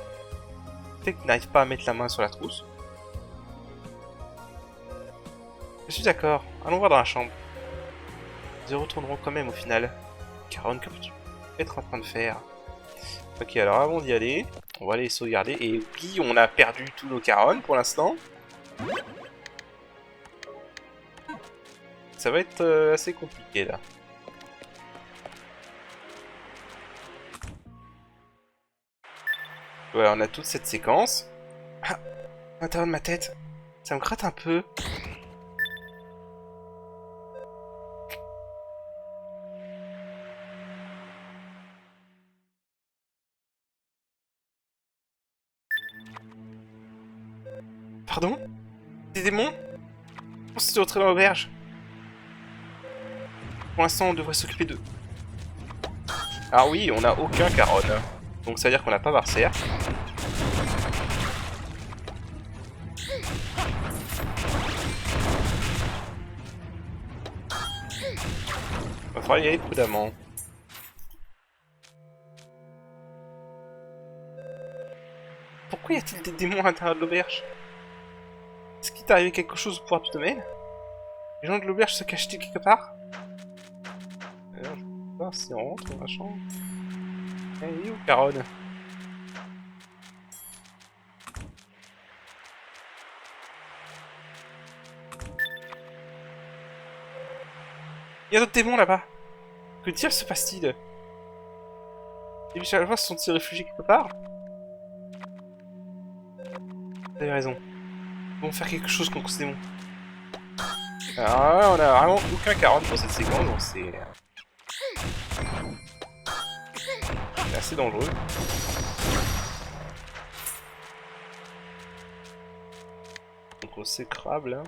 Peut-être qu'il n'arrive pas à mettre la main sur la trousse. Je suis d'accord, allons voir dans la chambre. Nous y retournerons quand même au final. Caron, que peux-tu être en train de faire? Ok, alors avant d'y aller, on va aller sauvegarder. Et oui, on a perdu tous nos Caron pour l'instant. Ça va être assez compliqué là. Voilà, on a toute cette séquence. Ah, à l'intérieur de ma tête, ça me gratte un peu. Pardon? Des démons? On s'est entré dans l'auberge. Pour l'instant, on devrait s'occuper d'eux. Ah oui, on n'a aucun Caron. Donc ça veut dire qu'on n'a pas Marcer. Va falloir y aller prudemment. Pourquoi y a-t-il des démons à l'intérieur de l'auberge? Est-ce qu'il t'est arrivé quelque chose au pouvoir du domaine? Les gens de l'auberge se cachent-ils quelque part? Alors, je sais pas si on rentre dans la chambre. Il est où, Caron? Il y a d'autres démons là-bas. Que dire se passe-t-il? Les villageois se sont-ils réfugiés quelque part? Vous avez raison. Nous devons faire quelque chose contre ces démons. Alors là, on a vraiment aucun Caron pour cette séquence, donc c'est assez dangereux. Donc on s'écrabe là.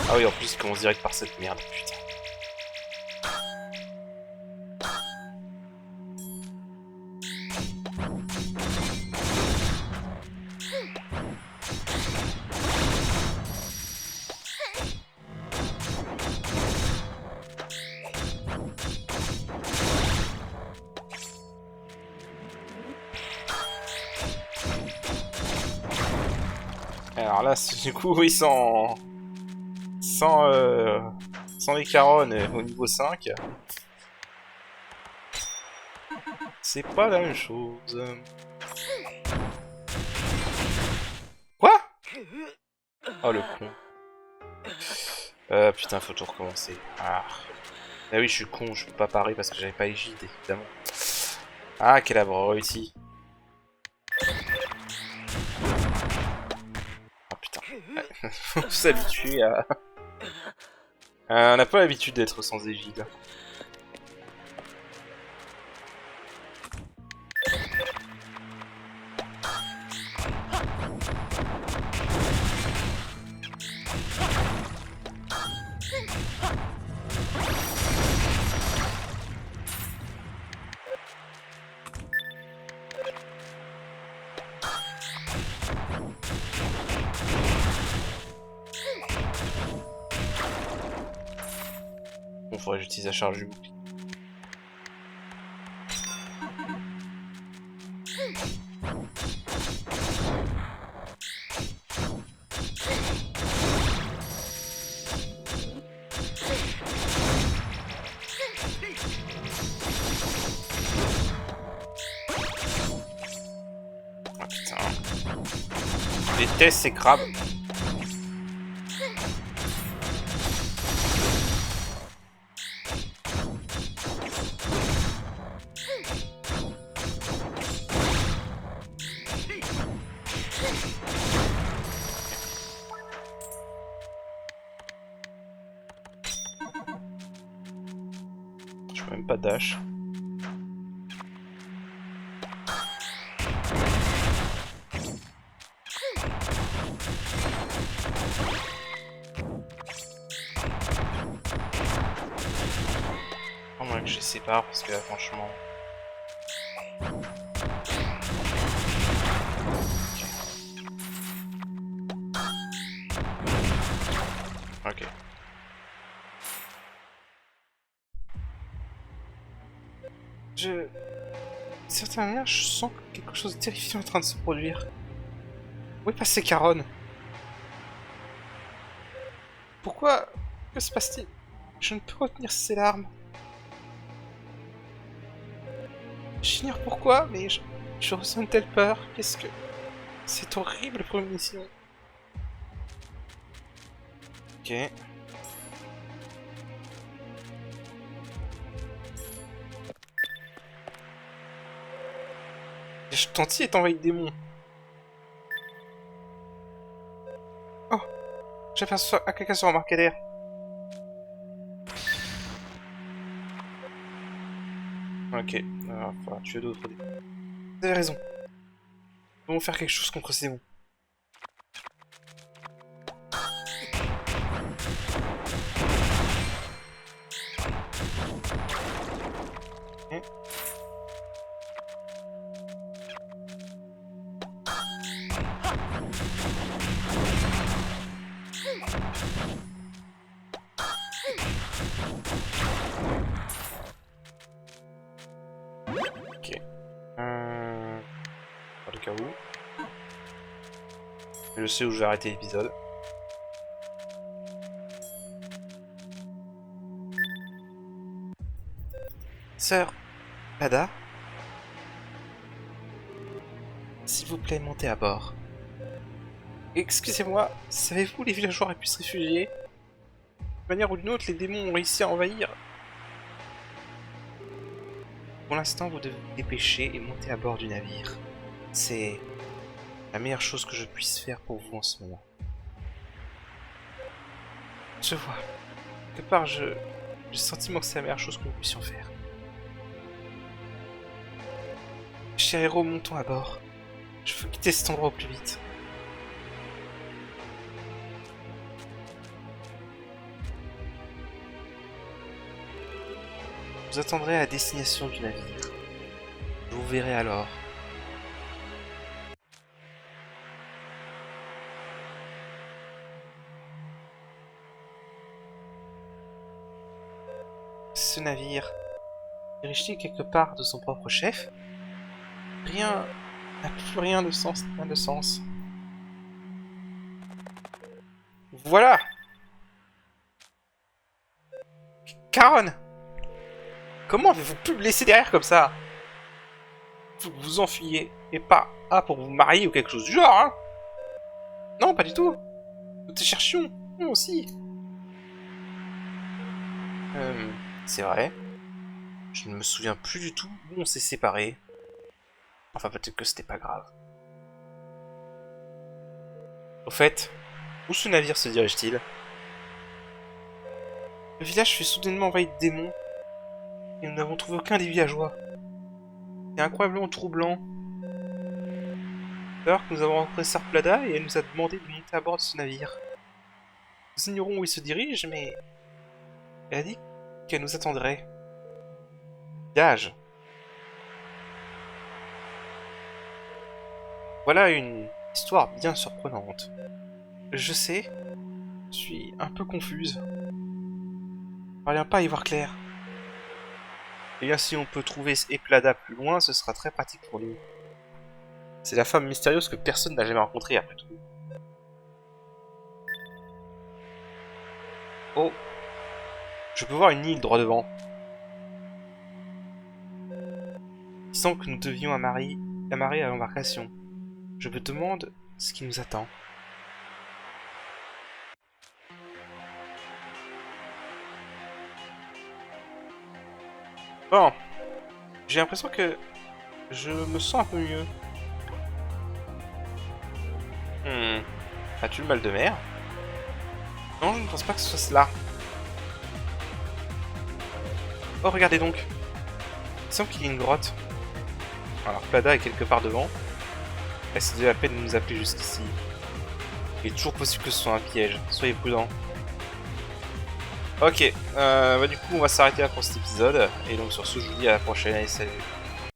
Ah oui, en plus, il commence direct par cette merde, putain. Alors là, du coup, oui, sans les Caron au niveau 5, c'est pas la même chose. Quoi? Oh le con. Putain, faut tout recommencer. Ah oui, je suis con, je peux pas parer parce que j'avais pas Égide, évidemment. Ah, quel abruti ici. Ah putain. Faut s'habituer à... on n'a pas l'habitude d'être sans Égide. Bon, faudrait que j'utilise la charge du bouclier. Ah putain. Je déteste ces crabes. Je peux même pas dash. Moins que je les sépare parce que là franchement... Ok. D'une certaine manière, je sens que quelque chose de terrifiant est en train de se produire. Où est passé Caron? Pourquoi? Que se passe-t-il? Je ne peux retenir ces larmes. J'ignore pourquoi, mais je ressens une telle peur. Qu'est-ce que... C'est horrible pour une mission. Ok. Je Tanti est envahi de démons. Oh, j'aperçois un caca sur un marcadère. Ok, alors il faudra tuer d'autres démons. Vous avez raison. Nous devons faire quelque chose contre ces démons. Okay. Ok. Pour le cas où. Je sais où je vais arrêter l'épisode. Sœur Pada, s'il vous plaît, montez à bord. Excusez-moi, savez-vous où les villageois auraient pu se réfugier? D'une manière ou d'une autre, les démons ont réussi à envahir. Pour l'instant, vous devez vous dépêcher et monter à bord du navire. C'est la meilleure chose que je puisse faire pour vous en ce moment. Je vois. Quelque part, j'ai le sentiment que c'est la meilleure chose que nous puissions faire. Cher héros, montons à bord. Je veux quitter cet endroit au plus vite. Vous attendrez à la destination du navire. Je vous verrai alors. Ce navire dirige-t-il quelque part de son propre chef? Rien n'a plus rien de sens, rien de sens. Voilà. Caron, comment avez-vous pu me laisser derrière comme ça? Faut que vous enfuyiez, et pas pour vous marier ou quelque chose du genre, hein? Non, pas du tout. Nous te cherchions, nous aussi. C'est vrai. Je ne me souviens plus du tout où on s'est séparés. Enfin, peut-être que c'était pas grave. Au fait, où ce navire se dirige-t-il? Le village fut soudainement envahi de démons, et nous n'avons trouvé aucun des villageois. C'est incroyablement troublant. Alors que nous avons rencontré Sœur Plada et elle nous a demandé de monter à bord de ce navire. Nous ignorons où il se dirige, mais elle a dit qu'elle nous attendrait. Village. Voilà une histoire bien surprenante. Je sais, je suis un peu confuse. Je parviens pas à y voir clair. Et bien si on peut trouver Eplada plus loin, ce sera très pratique pour nous. C'est la femme mystérieuse que personne n'a jamais rencontrée après tout. Oh, je peux voir une île droit devant. Il semble que nous devions amarrer à l'embarcation. Je me demande ce qui nous attend. Bon, j'ai l'impression que je me sens un peu mieux. As-tu le mal de mer? Non, je ne pense pas que ce soit cela. Oh, regardez donc. Il semble qu'il y ait une grotte. Alors, Plada est quelque part devant. Elle s'est donné la peine de nous appeler jusqu'ici. Il est toujours possible que ce soit un piège. Soyez prudents. Ok, bah du coup, on va s'arrêter là pour cet épisode. Et donc, sur ce, je vous dis à la prochaine et salut.